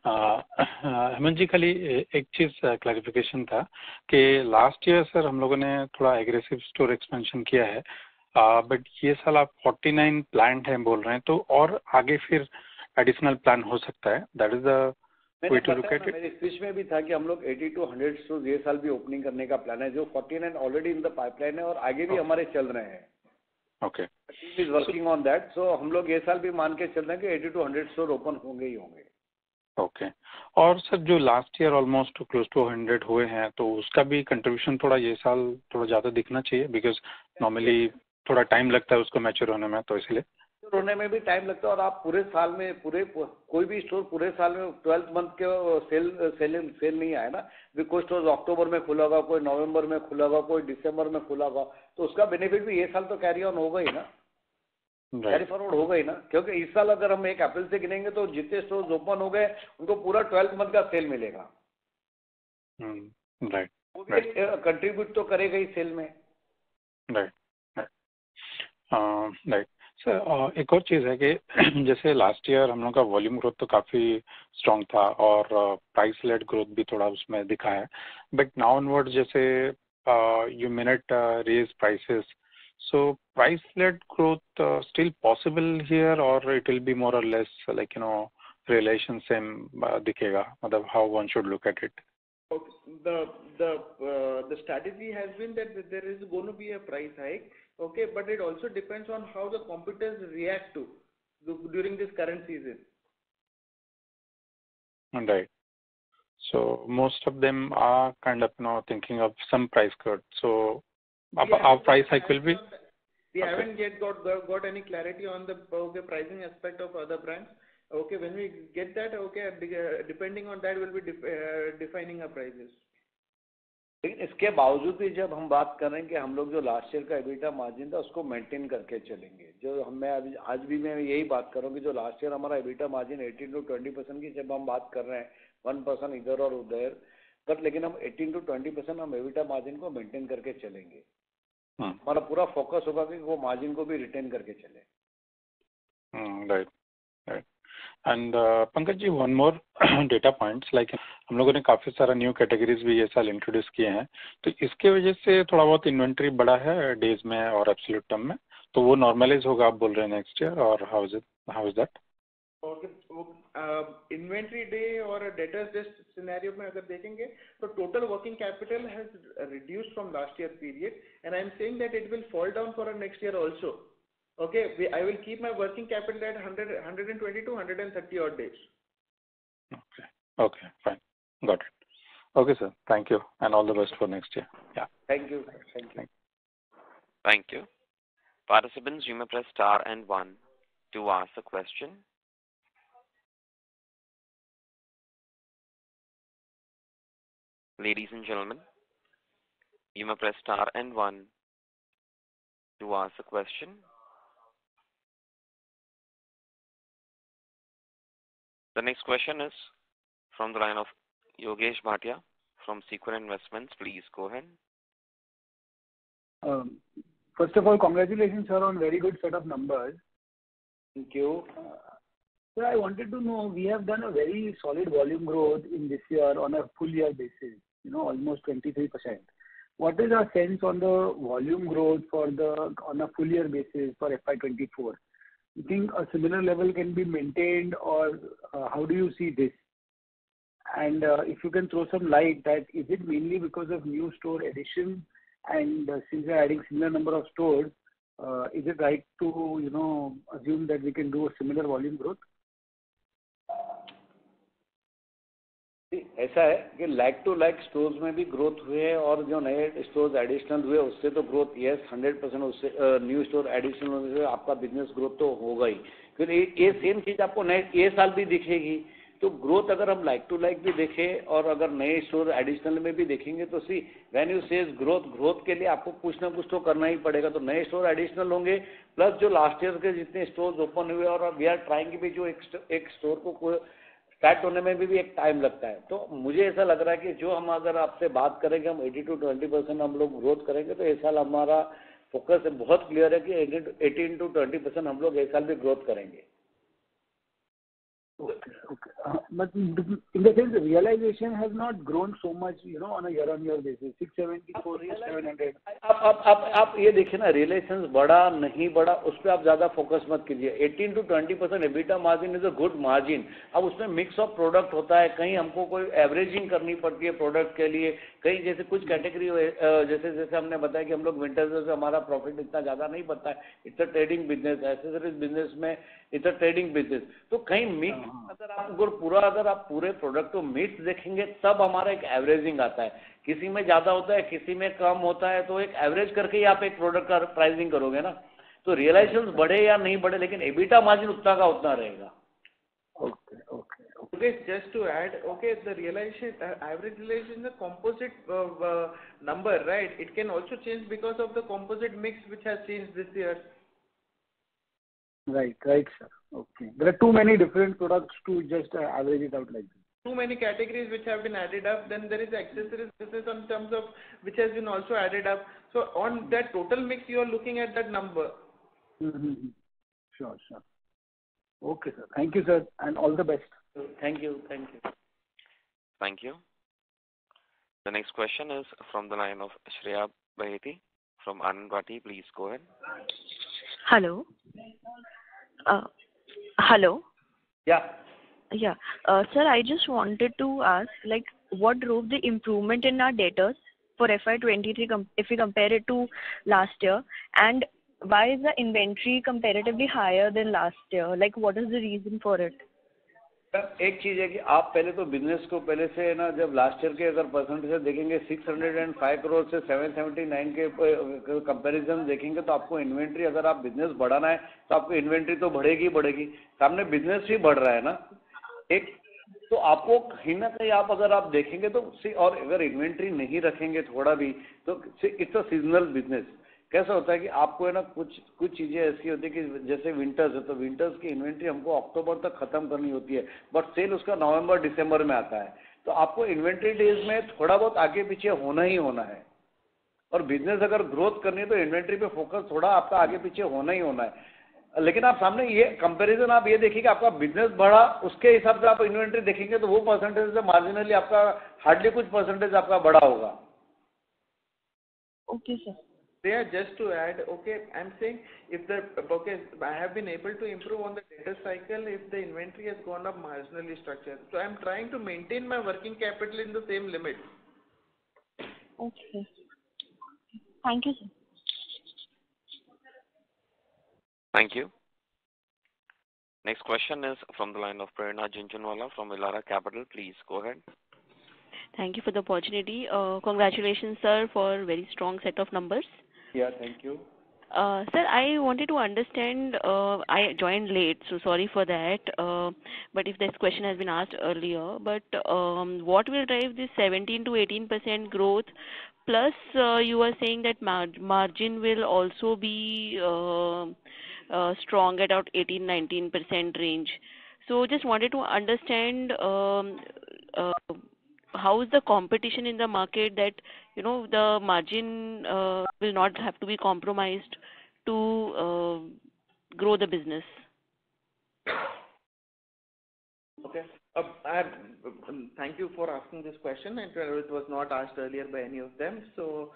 Hemant जी खाली एक चीज clarification था कि last year sir हम लोगों ने थोड़ा aggressive store expansion किया है, बट ये साल आप 49 प्लान है बोल रहे हैं, तो और आगे फिर एडिशनल प्लान हो सकता है? That is the way to look at it. मेरे स्पीच में भी था कि हम लोग 80 to 100 स्टोर ये साल भी ओपनिंग करने का प्लान है, जो 49 ऑलरेडी इन द पाइपलाइन है और आगे भी हमारे चल रहे हैं. Okay. Team is working on that, so हम लोग ये साल भी मान के चल रहे हैं कि 80 to 100 स्टोर ओपन होंगे ही होंगे. ओके. और सर जो last year almost close to 100 हुए हैं, तो उसका भी कंट्रीब्यूशन थोड़ा ये साल थोड़ा ज़्यादा दिखना चाहिए, बिकॉज नॉर्मली थोड़ा टाइम लगता है उसको मैच्योर होने में, तो इसलिए होने में भी टाइम लगता है. और आप पूरे साल में कोई भी स्टोर पूरे साल में 12th मंथ के सेल नहीं आया ना. कोई स्टोर अक्टूबर में खुला होगा, कोई नवंबर में खुला होगा, कोई दिसंबर में खुला होगा, तो उसका बेनिफिट भी ये साल तो कैरी ऑन होगा ही ना, कैरी फॉरवर्ड होगा ही ना. क्योंकि इस साल अगर हम एक अप्रैल से गिनेंगे तो जितने स्टोर ओपन हो गए उनको पूरा 12th मंथ का सेल मिलेगा. राइट. वो भी कंट्रीब्यूट तो करेगा ही सेल में. राइट. सर एक और चीज़ है कि जैसे लास्ट ईयर हम लोग का वॉल्यूम ग्रोथ तो काफ़ी स्ट्रॉन्ग था और प्राइस लेड ग्रोथ भी थोड़ा उसमें दिखा है, बट नाउ ऑनवर्ड जैसे you mean to raise prices, so price led growth still possible here और इट विल बी मोर और लेस लाइक रिलेशन सेम दिखेगा, मतलब how one should look at it? The strategy has been that there is going to be a price hike, okay, but it also depends on how the competitors react to during this current season. Right. So most of them are kind of thinking of some price cut. So our price hike will be. We haven't yet got any clarity on the pricing aspect of other brands. Okay, when we get that, okay, depending on that, we'll be defining our prices. लेकिन इसके बावजूद भी जब हम बात कर रहे हैं कि हम लोग जो लास्ट ईयर का एबिटा मार्जिन था उसको मेंटेन करके चलेंगे, जो हमें अभी आज भी मैं यही बात कर रहा हूँ कि जो लास्ट ईयर हमारा एबिटा मार्जिन 18 to 20% की जब हम बात कर रहे हैं, 1% इधर और उधर, बट लेकिन हम 18 to 20% हम एबिटा मार्जिन को मेंटेन करके चलेंगे. हमारा पूरा फोकस होगा कि वो मार्जिन को भी रिटेन करके चले. Right. And Pankaj ji, one more data points, like हम लोगों ने काफ़ी सारा न्यू कैटेगरीज भी ये साल इंट्रोड्यूस किए हैं, तो इसके वजह से थोड़ा बहुत इन्वेंट्री बढ़ा है डेज में और एब्सोल्यूट टर्म में, तो वो नॉर्मलाइज होगा आप बोल रहे हैं नेक्स्ट ईयर, और how is that? Inventory day और डेटर्स डे सिनेरियो में अगर देखेंगे तो total working capital has reduced from last year period, and I am saying that it will fall down for next year also. Okay, I will keep my working capital at 120 to 130 odd days. Okay, fine. Got it. Okay, sir. Thank you, and all the best for next year. Yeah. Thank you. Thank you. Participants, you may press star and one to ask a question. Ladies and gentlemen, you may press star and one to ask a question. The next question is from the line of Yogesh Bhatia from Sequent Investments. Please go ahead. First of all, congratulations, sir, on very good set of numbers. Thank you. Sir, I wanted to know, we have done a very solid volume growth in this year on a full year basis, almost 23%. What is our sense on the volume growth on a full year basis for FY24? You think a similar level can be maintained, or how do you see this? And if you can throw some light, that is it mainly because of new store addition, and since we are adding similar number of stores, is it right to assume that we can do a similar volume growth? ऐसा है कि like to like stores में भी growth हुए हैं, और जो नए स्टोर्स एडिशनल हुए उससे तो ग्रोथ यस 100% उससे न्यू स्टोर एडिशनल होने से आपका बिजनेस ग्रोथ तो होगा ही, क्योंकि ये सेम चीज़ आपको ये साल भी दिखेगी. तो ग्रोथ अगर हम लाइक टू लाइक भी देखें और अगर नए स्टोर एडिशनल में भी देखेंगे तो see when you says growth के लिए आपको कुछ ना कुछ तो करना ही पड़ेगा. तो नए स्टोर एडिशनल होंगे, प्लस जो लास्ट ईयर के जितने स्टोर्स ओपन हुए, और वी आर ट्राइंग भी जो एक स्टोर को स्टार्ट होने में भी एक टाइम लगता है. तो मुझे ऐसा लग रहा है कि जो हम अगर आपसे बात करेंगे हम 80 to 20% हम लोग ग्रोथ करेंगे, तो इस साल हमारा फोकस बहुत क्लियर है कि 18 to 20% हम लोग इस साल भी ग्रोथ करेंगे. Okay. But in the sense, the realization has not grown so much, on a year-on-year basis. 674 to 700. आप ये देखिए ना, रिलेशंस बढ़ा नहीं बढ़ा उस पर आप ज़्यादा फोकस मत कीजिए. 18 to 20% EBITDA margin is a good margin. अब उसमें मिक्स ऑफ प्रोडक्ट होता है, कहीं हमको कोई एवरेजिंग करनी पड़ती है प्रोडक्ट के लिए, कहीं जैसे कुछ कैटेगरी जैसे हमने बताया कि हम लोग विंटर्स से हमारा प्रॉफिट इतना ज़्यादा नहीं बनता है. It's a trading business, accessories business में इट्स अ ट्रेडिंग बिजनेस. तो कहीं मिक्स अगर आप पूरे प्रोडक्ट को मिक्स देखेंगे तब हमारा एक एवरेजिंग आता है. किसी में ज़्यादा होता है, किसी में कम होता है, तो एक एवरेज करके ही आप एक प्रोडक्ट का प्राइसिंग करोगे ना. तो रियलाइजेशंस बढ़े या नहीं बढ़े, लेकिन एबिटा मार्जिन उतना का उतना रहेगा. Okay, just to add, the realization, average realization is a composite number, right? It can also change because of the composite mix which has changed this year. Right, sir. Okay. There are too many different products to just average it out like this. Too many categories which have been added up. Then there is accessories business in terms of which has been also added up. So on that total mix, you are looking at that number. Mm-hmm. Sure. Okay, sir. Thank you, sir, and all the best. Thank you. Thank you. The next question is from the line of Shreya Baheti from Anand Rathi. Please go ahead. Hello. Hello. Yeah. Sir, I just wanted to ask, what drove the improvement in our debtors for FY23 if we compare it to last year, and why is the inventory comparatively higher than last year? What is the reason for it? एक चीज़ है कि आप पहले तो business को पहले से ना, जब लास्ट ईयर के अगर परसेंटेज देखेंगे 605 करोड़ से 779 के कंपैरिजन देखेंगे, तो आपको इन्वेंट्री, अगर आप बिजनेस बढ़ाना है तो आपको इन्वेंट्री तो बढ़ेगी. सामने बिजनेस ही बढ़ रहा है ना. एक तो आपको कहीं ना कहीं अगर आप देखेंगे तो और अगर इन्वेंट्री नहीं रखेंगे थोड़ा भी, तो इट्स अ सीजनल बिजनेस. कैसा होता है कि आपको है ना, कुछ चीज़ें ऐसी होती है कि जैसे विंटर्स है, तो विंटर्स की इन्वेंट्री हमको अक्टूबर तक खत्म करनी होती है, बट सेल उसका नवंबर दिसंबर में आता है. तो आपको इन्वेंट्री डेज में थोड़ा बहुत आगे पीछे होना ही होना है. और बिजनेस अगर ग्रोथ करनी है तो इन्वेंट्री पे फोकस थोड़ा आपका आगे पीछे होना ही होना है. लेकिन आप सामने ये कंपैरिजन आप ये देखिए कि आपका बिजनेस बढ़ा, उसके हिसाब से आप इन्वेंट्री देखेंगे तो वो परसेंटेज से मार्जिनली आपका हार्डली कुछ परसेंटेज आपका बढ़ा होगा. Okay sir. Yeah, just to add, I'm saying I have been able to improve on the data cycle if the inventory has gone up marginally structured. So I'm trying to maintain my working capital in the same limit. Okay. Thank you, sir. Thank you. Next question is from the line of Prerna Jinjanwala from Elara Capital. Please go ahead. Thank you for the opportunity. Congratulations, sir, for very strong set of numbers. Yeah, thank you. Sir, I wanted to understand, I joined late, so sorry for that. But if this question has been asked earlier, but what will drive this 17 to 18% growth? Plus, you are saying that margin will also be strong at about 18-19% range. So just wanted to understand uh, how is the competition in the market that the margin will not have to be compromised to grow the business. Okay. Thank you for asking this question, and it was not asked earlier by any of them, so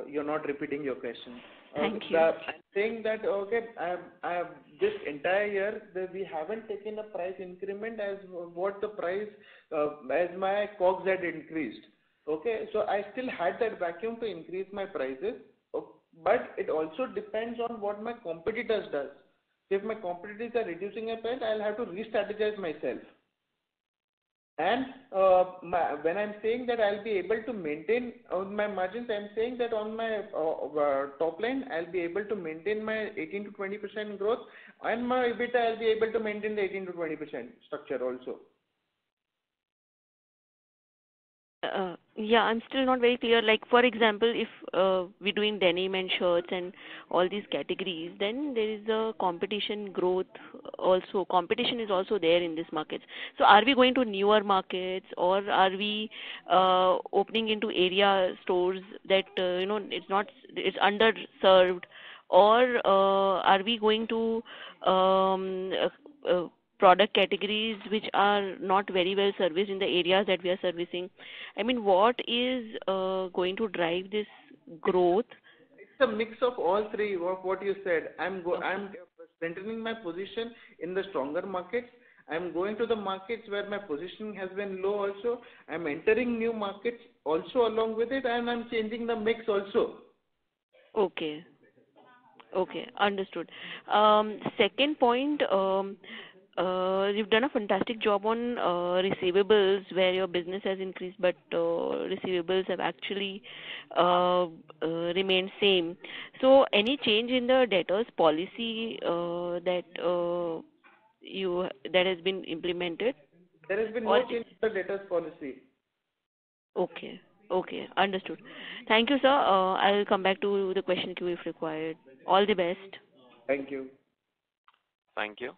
you're not repeating your question. Thank you. I'm saying that, okay, I have this entire year, we haven't taken a price increment as what the price, as my COGS had increased. Okay, so I still had that vacuum to increase my prices, but it also depends on what my competitors does. If my competitors are reducing a price, I'll have to re-strategize myself. And when I'm saying that I'll be able to maintain my margins, I'm saying that on my top line, I'll be able to maintain my 18 to 20% growth, and my EBITDA, I'll be able to maintain the 18 to 20% structure also. Yeah, I'm still not very clear. Like, for example, if we're doing denim and shirts and all these categories, then there is a competition growth also. Competition is also there in these markets. So are we going to newer markets, or are we opening into area stores that, it's underserved, or are we going to product categories which are not very well serviced in the areas that we are servicing? I mean, what is going to drive this growth? It's a mix of all three of what you said. I'm strengthening my position in the stronger markets. I'm going to the markets where my positioning has been low also. I'm entering new markets also along with it, and I'm changing the mix also. Okay. Okay, understood. Second point, you've done a fantastic job on receivables, where your business has increased, but receivables have actually remained same. So, any change in the debtors policy that has been implemented? There has been no change in the debtors policy. Okay. Okay, understood. Thank you, sir. I'll come back to the question queue if required. All the best. Thank you. Thank you.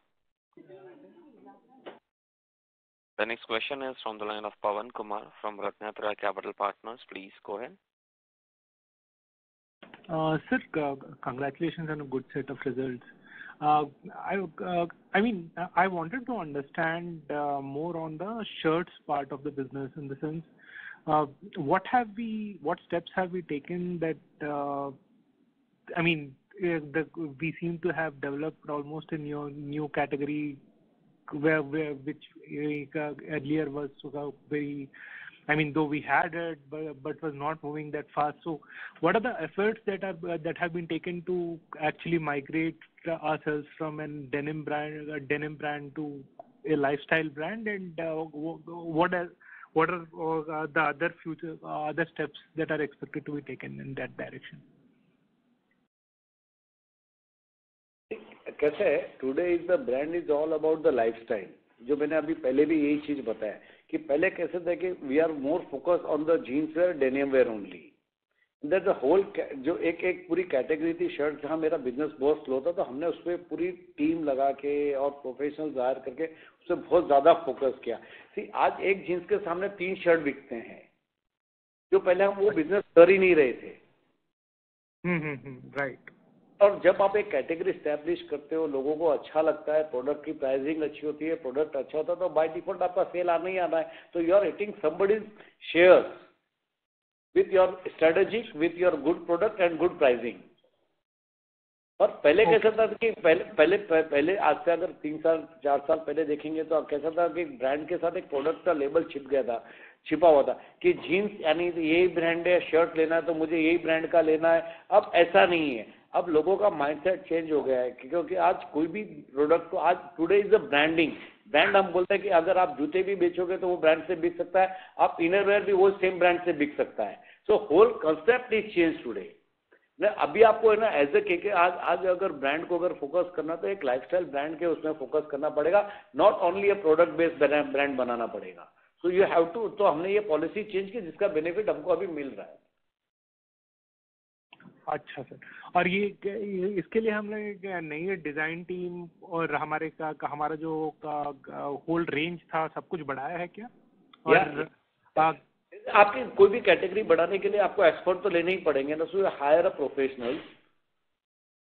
The next question is from the line of Pawan Kumar from Ratnatraya Capital Partners. Please go ahead. Sir, congratulations on a good set of results. I wanted to understand more on the shirts part of the business, in the sense, what steps have we taken that, we seem to have developed almost a new category which earlier was sort of very, though we had it, but was not moving that fast. So, what are the efforts that have been taken to actually migrate ourselves from a denim brand to a lifestyle brand, and what are the other steps that are expected to be taken in that direction? कैसे है, today is the brand is all about the lifestyle. जो मैंने अभी पहले भी यही चीज बताया कि पहले कैसे थे कि we are more focus on the jeans wear, denim wear only. That the whole जो एक पूरी कैटेगरी थी शर्ट, जहाँ मेरा बिजनेस बहुत स्लो था, तो हमने उस पर पूरी टीम लगा के और प्रोफेशनल हायर करके उस पर बहुत ज्यादा फोकस किया. सी, आज एक जीन्स के सामने 3 शर्ट बिकते हैं, जो पहले हम वो बिजनेस कर ही नहीं रहे थे. राइट. और जब आप एक कैटेगरी स्टैब्लिश करते हो, लोगों को अच्छा लगता है, प्रोडक्ट की प्राइसिंग अच्छी होती है, प्रोडक्ट अच्छा होता है, तो बाय डिफॉल्ट आपका सेल आना ही आना है. तो you are hitting somebody's shares with your strategic, with your good product and good pricing. और पहले कैसा था कि पहले आज से अगर 3 साल 4 साल पहले देखेंगे तो कैसा था कि ब्रांड के साथ एक प्रोडक्ट का लेबल छिपा हुआ था कि जीन्स यानी यही ब्रांड है, शर्ट लेना है तो मुझे यही ब्रांड का लेना है. अब ऐसा नहीं है. अब लोगों का माइंडसेट चेंज हो गया है, क्योंकि आज कोई भी प्रोडक्ट को, आज today is the branding. Brand हम बोलते हैं कि अगर आप जूते भी बेचोगे तो वो ब्रांड से बिक सकता है, आप इनर वेयर भी वो सेम ब्रांड से बिक सकता है. So whole concept is change today. अभी आपको है ना एज ए के आज अगर ब्रांड को अगर फोकस करना तो एक लाइफस्टाइल ब्रांड के उसमें फोकस करना पड़ेगा, not only a product based brand बनाना पड़ेगा. सो यू हैव टू, तो हमने ये पॉलिसी चेंज की जिसका बेनिफिट हमको अभी मिल रहा है. अच्छा सर, और ये इसके लिए हमने एक नई डिजाइन टीम और हमारा जो होल रेंज था सब कुछ बढ़ाया है क्या? और आपकी कोई भी कैटेगरी बढ़ाने के लिए आपको एक्सपर्ट तो लेने ही पड़ेंगे ना. So higher a professional.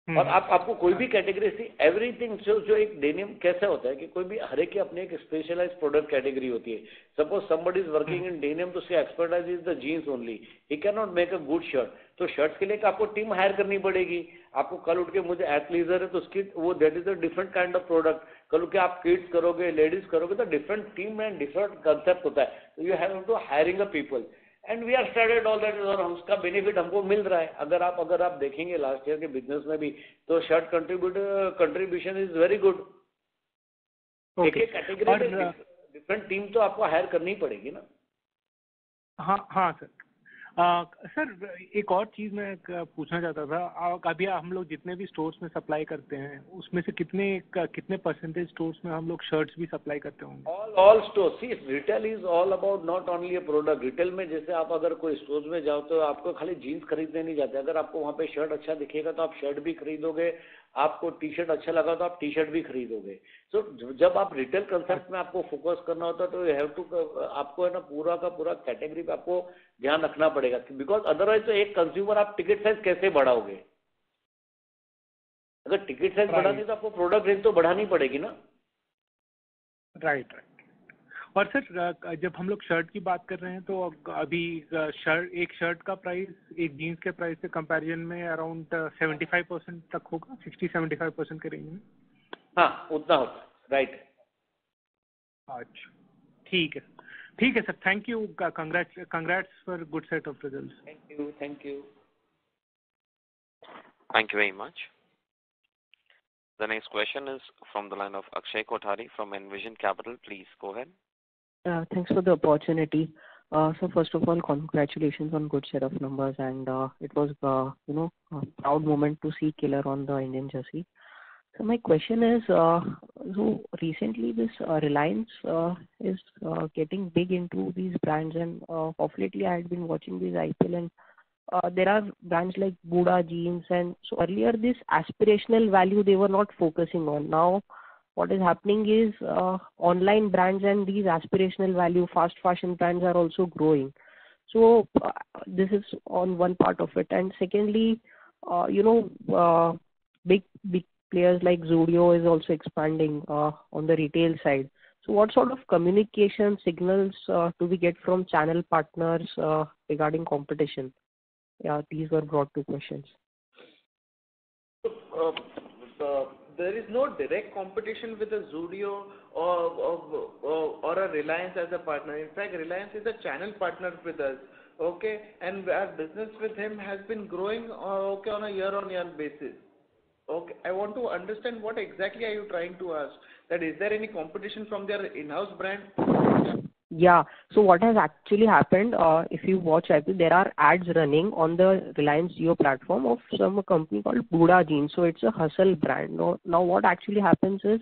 और आपको कोई भी कैटेगरी सी एवरीथिंग जो एक डेनिम कैसे होता है कि कोई भी हर एक की अपनी एक स्पेशलाइज प्रोडक्ट कैटेगरी होती है. Suppose somebody is working in denim तो उसकी expertise is the jeans only, he can not make a good shirt. तो शर्ट्स के लिए आपको टीम हायर करनी पड़ेगी. आपको कल उठ के मुझे एथलीजर है तो उसकी वो that is a different kind of product. कल उठ के आप किड्स करोगे, लेडीज करोगे तो different team and different concept होता है. तो you have to hiring a people and we are started all that. और उसका बेनिफिट हमको मिल रहा है. अगर आप देखेंगे लास्ट ईयर के बिजनेस में भी तो shirt contribution is very good. एक कैटेगरी में डिफरेंट टीम तो आपको हायर करनी पड़ेगी ना. हाँ सर. सर एक और चीज़ मैं पूछना चाहता था. अभी हम लोग जितने भी स्टोर्स में सप्लाई करते हैं उसमें से कितने परसेंटेज स्टोर्स में हम लोग शर्ट्स भी सप्लाई करते होंगे? All store. See retail is all about not only a product. Retail में जैसे आप अगर कोई स्टोर में जाओ तो आपको खाली जीन्स खरीदने नहीं जाते. अगर आपको वहाँ पे शर्ट अच्छा दिखेगा तो आप शर्ट भी खरीदोगे. आपको टी शर्ट अच्छा लगा तो आप टी शर्ट भी खरीदोगे. सो जब आप रिटेल कंसेप्ट में आपको फोकस करना होता है तो यू हैव टू, आपको है ना पूरा का पूरा कैटेगरी पे आपको ध्यान रखना पड़ेगा. बिकॉज अदरवाइज तो एक कंज्यूमर आप टिकट साइज कैसे बढ़ाओगे? अगर टिकट साइज बढ़ानी तो आपको प्रोडक्ट रेंज तो बढ़ानी पड़ेगी ना. राइट. और सर जब हम लोग शर्ट की बात कर रहे हैं तो अभी एक शर्ट का प्राइस एक जीन्स के प्राइस से कंपैरिजन में अराउंड 75% तक होगा, 60-75% के रेंज में. हाँ उतना होता है. राइट. अच्छा ठीक है sir. Thank you. Congrats for good set of results. Thank you. Thank you very much. The next question is from the line of Akshay Kothari from Envision Capital. Please go ahead. Thanks for the opportunity. So first of all, congratulations on good set of numbers, and it was a proud moment to see Killer on the Indian jersey. So my question is, so recently this Reliance is getting big into these brands, and of lately I had been watching these IPL, and there are brands like Buddha Jeans, and so earlier this aspirational value they were not focusing on. Now what is happening is online brands and these aspirational value fast fashion brands are also growing. So this is on one part of it. And secondly, big players like Zudio is also expanding on the retail side. So what sort of communication signals do we get from channel partners regarding competition? Yeah, these were broad two questions. There is no direct competition with a Zudio or a Reliance as a partner. In fact, Reliance is a channel partner with us. Okay, and our business with him has been growing on a year-on-year basis. Okay, I want to understand what exactly are you trying to ask? That is there any competition from their in-house brand? Yeah. So what has actually happened, if you watch IPL, there are ads running on the Reliance Jio platform of some company called Buddha Jeans. So it's a hustle brand. Now what actually happens is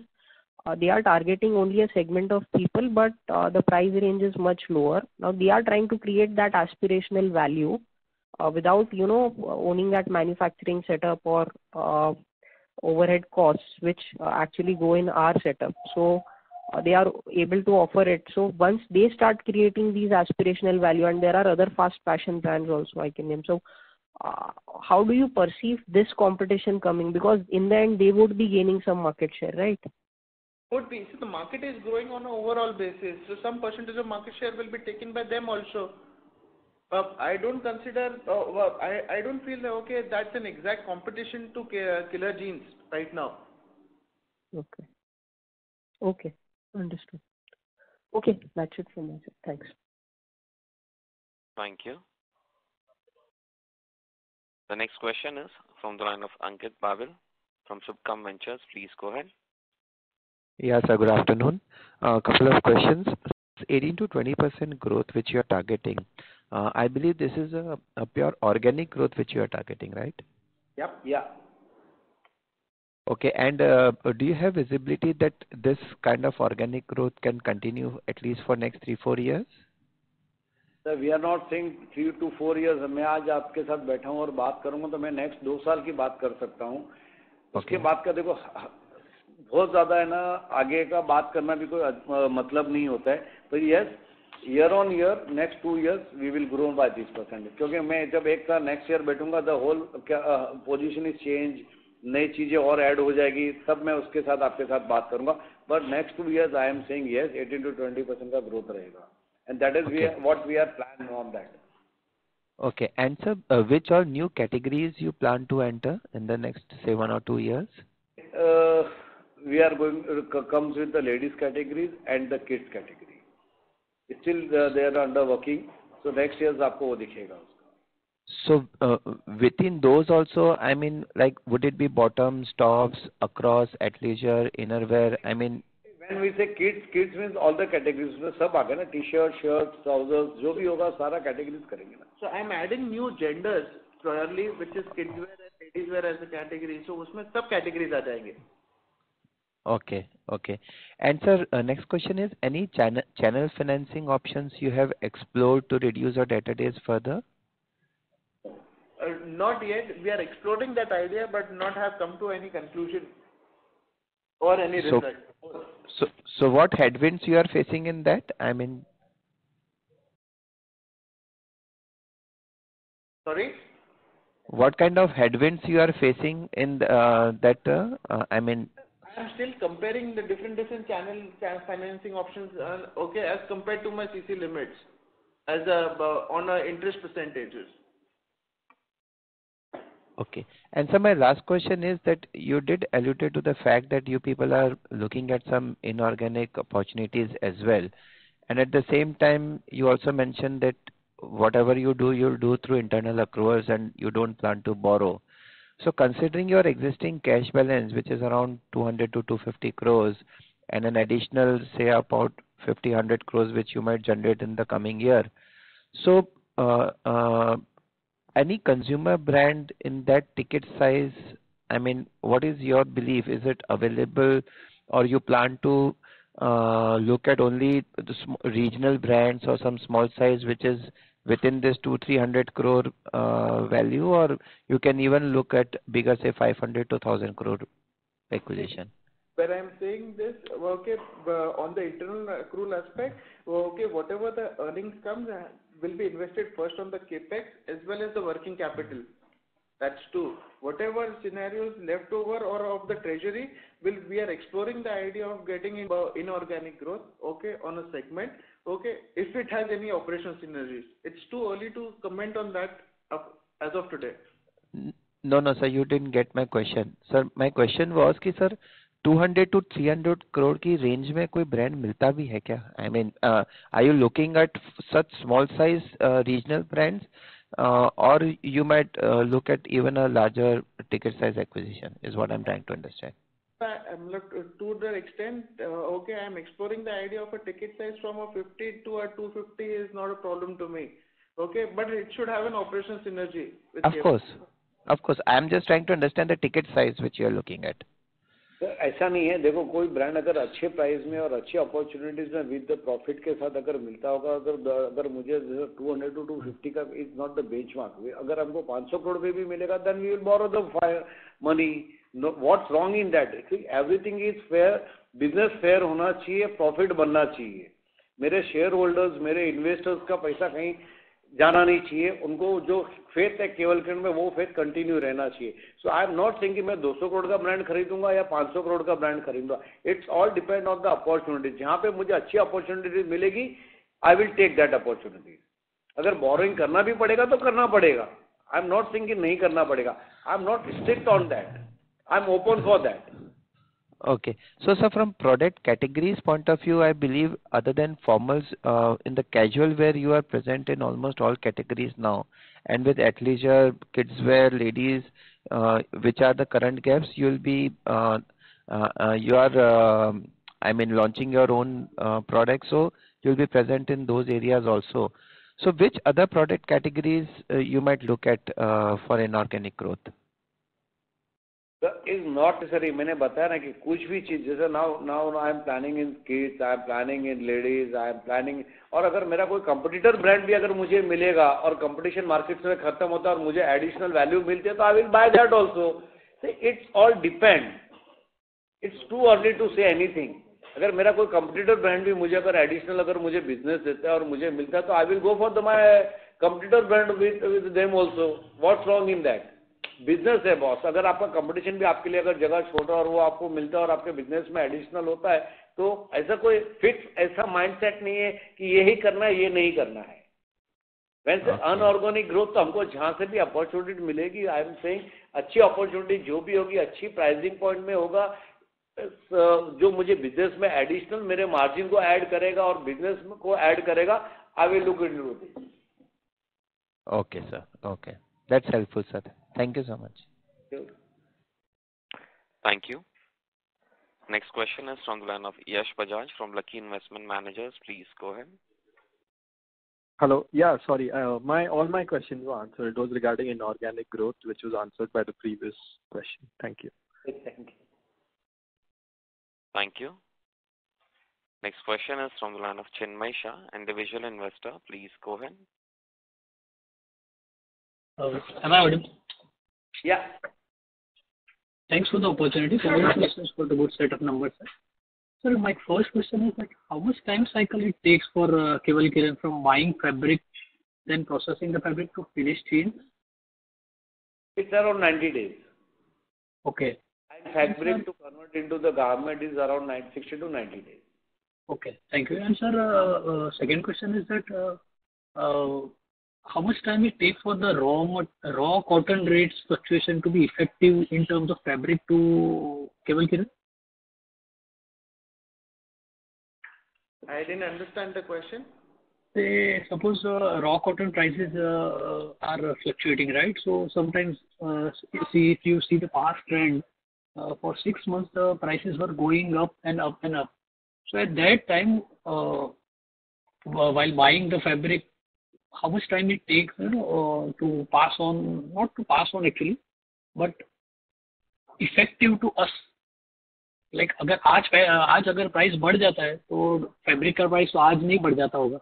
they are targeting only a segment of people, but the price range is much lower. Now they are trying to create that aspirational value without, owning that manufacturing setup or overhead costs, which actually go in our setup. So they are able to offer it. So once they start creating these aspirational value, and there are other fast fashion brands also I can name. So how do you perceive this competition coming? Because in the end they would be gaining some market share, right? Would be. So the market is growing on an overall basis. So some percentage of market share will be taken by them also. I don't consider, I don't feel that, okay, that's an exact competition to Killer Jeans right now. Okay. Understood. Okay, that's it from my side. Thanks. Thank you. The next question is from the line of Ankit Pavel from Subcom Ventures. Please go ahead. Yes, sir. Good afternoon. A couple of questions. 18 to 20% growth which you are targeting. I believe this is a pure organic growth which you are targeting, right? Yep. Yeah. Okay. And do you have visibility that this kind of organic growth can continue at least for next 3-4 years? Sir, we are not saying 3 to 4 years. मैं आज आपके साथ बैठा हूँ और बात करूँगा तो मैं नेक्स्ट 2 साल की बात कर सकता हूँ. उसके बाद का देखो बहुत ज़्यादा है ना, आगे का बात करना भी कोई मतलब नहीं होता है. तो yes, year on year next 2 years we will grow by 30%. क्योंकि मैं जब एक साल नेक्स्ट ईयर बैठूंगा the whole position is change, नई चीज़ें और ऐड हो जाएगी, तब मैं उसके साथ आपके साथ बात करूंगा. But next 2 years I am saying yes 18 to 20% का ग्रोथ रहेगा. And that is what we are planning on that. Okay. And sir, which are new categories you plan to enter in the next, say, 1 or 2 years? We are going comes with the ladies categories and the kids category. Still they are under working. So next year आपको वो दिखेगा उसका. So within those also, I mean, like, would it be bottoms, tops, across, athleisure, innerwear? I mean. When we say kids means all the categories. में सब आ गए ना, T-shirt, shirt, trousers, जो भी होगा सारा categories करेंगे ना. So I'm adding new genders probably, which is kids wear and ladies wear as a category. So उसमें सब categories आ जाएंगे. Okay, okay. And sir, next question is, any channel financing options you have explored to reduce your debtor days further? Not yet. We are exploring that idea, but not have come to any conclusion or any result. So what headwinds you are facing in that? I mean. Sorry? What kind of headwinds you are facing in that? I mean. I'm still comparing the different channel financing options. Okay, as compared to my CC limits, as on interest percentages. Okay. And so my last question is that you did allude to the fact that you people are looking at some inorganic opportunities as well. And at the same time, you also mentioned that whatever you do, you'll do through internal accruals and you don't plan to borrow. So considering your existing cash balance, which is around 200 to 250 crores, and an additional, say, about 50-100 crores, which you might generate in the coming year. So, any consumer brand in that ticket size, I mean, what is your belief? Is it available, or you plan to look at only the regional brands or some small size which is within this 200-300 crore value, or you can even look at bigger, say 500 to 1,000 crore acquisition? Where I'm saying this, okay, on the internal accrual aspect, okay, whatever the earnings comes will be invested first on the capex as well as the working capital. That's two. Whatever scenarios left over or of the treasury, we are exploring the idea of getting in inorganic growth, okay, on a segment, okay, if it has any operational synergies. It's too early to comment on that as of today. No, sir, you didn't get my question. Sir, my question was कि sir 200 to 300 crore की range में कोई brand मिलता भी है क्या? I mean, are you looking at such small size regional brands, or you might look at even a larger ticket size acquisition? Is what I'm trying to understand. To the extent, okay, I'm exploring the idea of a ticket size from a 50 to a 250 is not a problem to me. Okay, but it should have an operational synergy. Of course. I'm just trying to understand the ticket size which you are looking at. ऐसा नहीं है, देखो कोई brand अगर अच्छे price में और अच्छी अपॉर्चुनिटीज में विद द प्रॉफिट के साथ अगर मिलता होगा, अगर मुझे 200 to 250 का इज नॉट द बेंचमार्क. अगर हमको 500 करोड़ पे भी मिलेगा then we will borrow the money. What's wrong in that? Everything is fair, business fair होना चाहिए, प्रॉफिट बनना चाहिए. मेरे शेयर होल्डर्स, मेरे इन्वेस्टर्स का पैसा कहीं जाना नहीं चाहिए. उनको जो फेथ है केवल किरण में, वो फेथ कंटिन्यू रहना चाहिए. सो आई एम नॉट सेइंग कि मैं 200 करोड़ का ब्रांड खरीदूंगा या 500 करोड़ का ब्रांड खरीदूंगा. It's all depend on the opportunities. जहां पे मुझे अच्छी अपॉर्चुनिटीज मिलेगी, I will take that opportunity. अगर बोरोइंग करना भी पड़ेगा तो करना पड़ेगा. आई एम नॉट सेइंग कि नहीं करना पड़ेगा. I am not strict on that. I am open for that. Okay. So, sir, from product categories point of view, I believe other than formals, in the casual wear, you are present in almost all categories now. And with athleisure, kids wear, ladies, which are the current gaps, you will be, launching your own products. So, you will be present in those areas also. So, which other product categories you might look at for inorganic growth? is not necessary. मैंने बताया ना कि कुछ भी चीज जैसे now I am planning in kids, I am planning in ladies, I am planning, और अगर मेरा कोई कंपटीटर ब्रांड भी अगर मुझे मिलेगा और कंपटीशन मार्केट में खत्म होता है और मुझे एडिशनल वैल्यू मिलती है तो I will buy that also. It's all depend. It's too early to say anything. अगर मेरा कोई कंपटीटर ब्रांड भी मुझे अगर एडिशनल अगर मुझे बिजनेस देता है और मुझे मिलता है तो I will go for the my competitor brand with them also. What's wrong in that? Business है बॉस. अगर आपका कंपटीशन भी आपके लिए अगर जगह छोटा और वो आपको मिलता है और आपके बिजनेस में एडिशनल होता है तो ऐसा कोई फिक्स ऐसा माइंडसेट नहीं है कि यही करना है ये नहीं करना है. वैसे अनऑर्गेनिक ग्रोथ तो हमको जहां से भी अपॉर्चुनिटी मिलेगी, आई एम सेइंग अच्छी अपॉर्चुनिटी जो भी होगी अच्छी प्राइसिंग पॉइंट में होगा, जो मुझे बिजनेस में एडिशनल मेरे मार्जिन को ऐड करेगा और बिजनेस को ऐड करेगा, I will look into this. Okay, sir. Okay. That's helpful, sir. Thank you so much. Thank you. Next question is from the line of Yash Bajaj from Lucky Investment Managers. Please go ahead. Hello. Yeah, sorry. All my questions were answered. It was regarding inorganic growth, which was answered by the previous question. Thank you. Thank you. Thank you. Next question is from the line of Chinmay Shah, individual investor. Please go ahead. Am I audible? Yeah. Thanks for the opportunity. Congratulations for the good set of numbers, sir. Sir, my first question is that how much time cycle it takes for Kewal Kiran from buying fabric, then processing the fabric to finished jeans? It's around 90 days. Okay. And fabric to convert into the garment is around 60 to 90 days. Okay, thank you. And sir, second question is that how much time it takes for the raw cotton rates fluctuation to be effective in terms of fabric to Kewal Kiran? I didn't understand the question. Say, suppose raw cotton prices are fluctuating, right? So sometimes, if you see the past trend, for 6 months the prices were going up and up and up. So at that time, while buying the fabric, how much time it takes, to pass on, not to pass on actually, but effective to us. Like अगर आज अगर price बढ़ जाता है तो fabric का price तो आज नहीं बढ़ जाता होगा.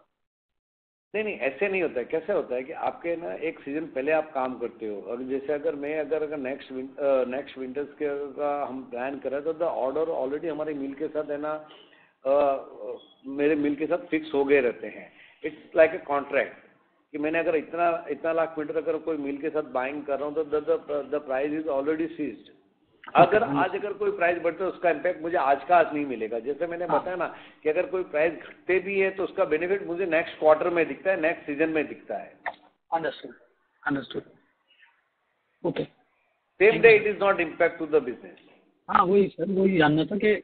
नहीं ऐसे नहीं होता है. कैसे होता है कि आपके ना एक सीजन पहले आप काम करते हो और जैसे अगर मैं अगर नेक्स्ट विंटर्स का हम प्लान करें तो द ऑर्डर ऑलरेडी हमारे मिल के साथ है ना, मेरे मिल के साथ फिक्स हो गए रहते हैं. इट्स लाइक ए कॉन्ट्रैक्ट कि मैंने अगर इतना लाख मीटर अगर कोई मिल के साथ बाइंग कर रहा हूँ तो the price is already seized. अगर आज अगर कोई प्राइस बढ़ता है उसका इम्पैक्ट मुझे आज नहीं मिलेगा. जैसे मैंने बताया ना कि अगर कोई प्राइस घटते भी है तो उसका बेनिफिट मुझे नेक्स्ट क्वार्टर में दिखता है, नेक्स्ट सीजन में दिखता है. Understood. Okay. Same day it is not impact to the business. हाँ वही सर, वही जानना था कि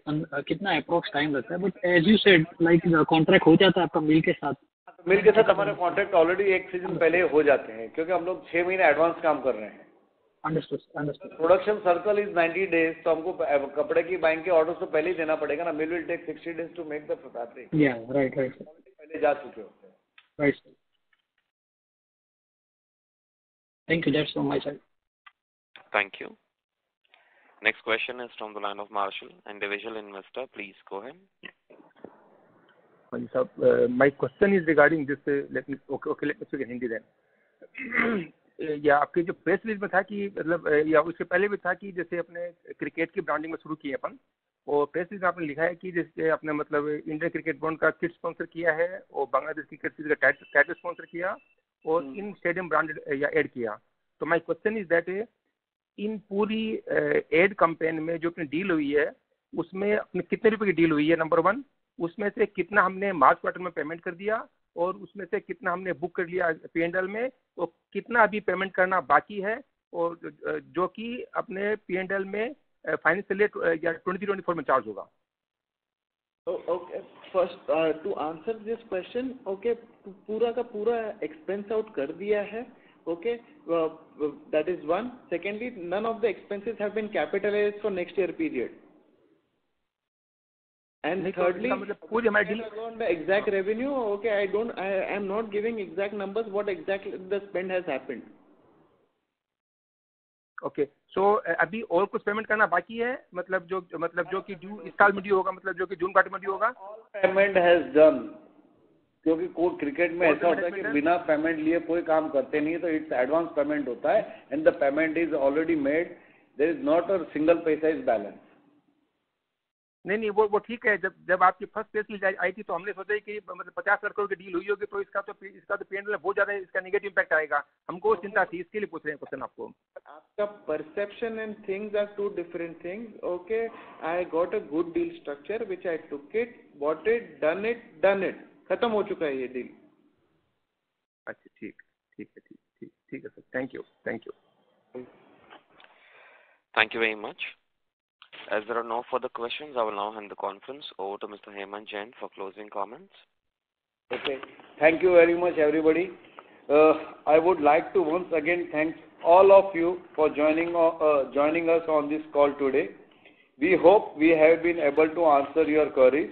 कितना अप्रोक्स टाइम लगता है. But as you said like contract हो जाता है आपका मिल के साथ. मिल के साथ हमारे कॉन्ट्रैक्ट ऑलरेडी एक सीजन पहले हो जाते हैं क्योंकि हम लोग 6 महीने एडवांस काम कर रहे हैं. Understood. Production circle is 90 days. तो हमको कपड़े की बाइंग के ऑर्डर्स तो पहले ही देना पड़ेगा ना. Mill will take 60 days to make the fabric. या राइट पहले जा चुके होते हैं. Right. Thank you. That's from my side. Thank you. Next question is from the line of Marshall, individual investor. Please go ahead. My question is regarding this. Let me speak in Hindi then. या आपके जो press release में था कि मतलब या उससे पहले भी था कि जैसे अपने क्रिकेट की ब्रांडिंग में शुरू किए अपन, और प्रेस रिलीज में आपने लिखा है कि जैसे आपने मतलब इंडियन क्रिकेट बोर्ड का किट स्पॉन्सर किया है और बांग्लादेश क्रिकेट सीरीज का टाइटल स्पॉन्सर किया और इन स्टेडियम ब्रांडेड या एड किया. तो my question is that in पूरी एड कैंपेन में जो अपनी डील हुई है उसमें अपने कितने रुपए की डील हुई है, नंबर 1. उसमें से कितना हमने मार्च क्वार्टर में पेमेंट कर दिया और उसमें से कितना हमने बुक कर लिया P&L में, और कितना अभी पेमेंट करना बाकी है और जो कि अपने P&L में फाइनेंशियल या 2024 में चार्ज होगा. Okay, first to answer this question, okay, पूरा का पूरा expense out कर दिया है. Okay, that is one. Secondly, none of the expenses have been capitalized for next year period. And thirdly, on the exact revenue, okay, I am not giving exact numbers what exactly the spend has happened. Okay so अभी और कुछ payment करना बाकी है, मतलब जो कि due इस साल में ड्यू होगा, मतलब जो कि जून क्वार्टर में ड्यू होगा? पेमेंट हैज डन, क्योंकि कोई क्रिकेट में ऐसा होता है कि बिना पेमेंट लिए कोई काम करते नहीं, तो इट्स एडवांस पेमेंट होता है and the payment is already made, there is not a single पैसा इज बैलेंस। नहीं वो ठीक है। जब आपकी फर्स्ट प्रेस रिलीज आई थी तो हमने सोचा कि मतलब 50 लाख करोड़ की डील हुई होगी, तो इसका तो P&L में बहुत ज्यादा इसका नेगेटिव इम्पैक्ट आएगा, हमको चिंता थी, इसके लिए पूछ रहे हैं क्वेश्चन आपको। आपका perception and things are two different things. Okay, I got a good deal structure which I took it, bought it, done it, खत्म हो चुका है ये डील। अच्छा ठीक है sir, thank you. Thank you very much. As there are no further questions, I will now hand the conference over to Mr. Hemant Jain for closing comments. Okay, thank you very much, everybody. I would like to once again thank all of you for joining us on this call today. We hope we have been able to answer your queries.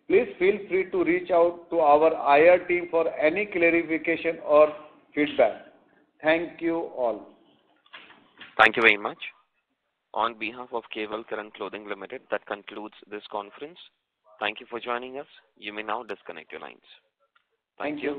Please feel free to reach out to our IR team for any clarification or feedback. Thank you all. Thank you very much. On behalf of Kewal Kiran Clothing Limited, that concludes this conference. Thank you for joining us. You may now disconnect your lines. Thank you.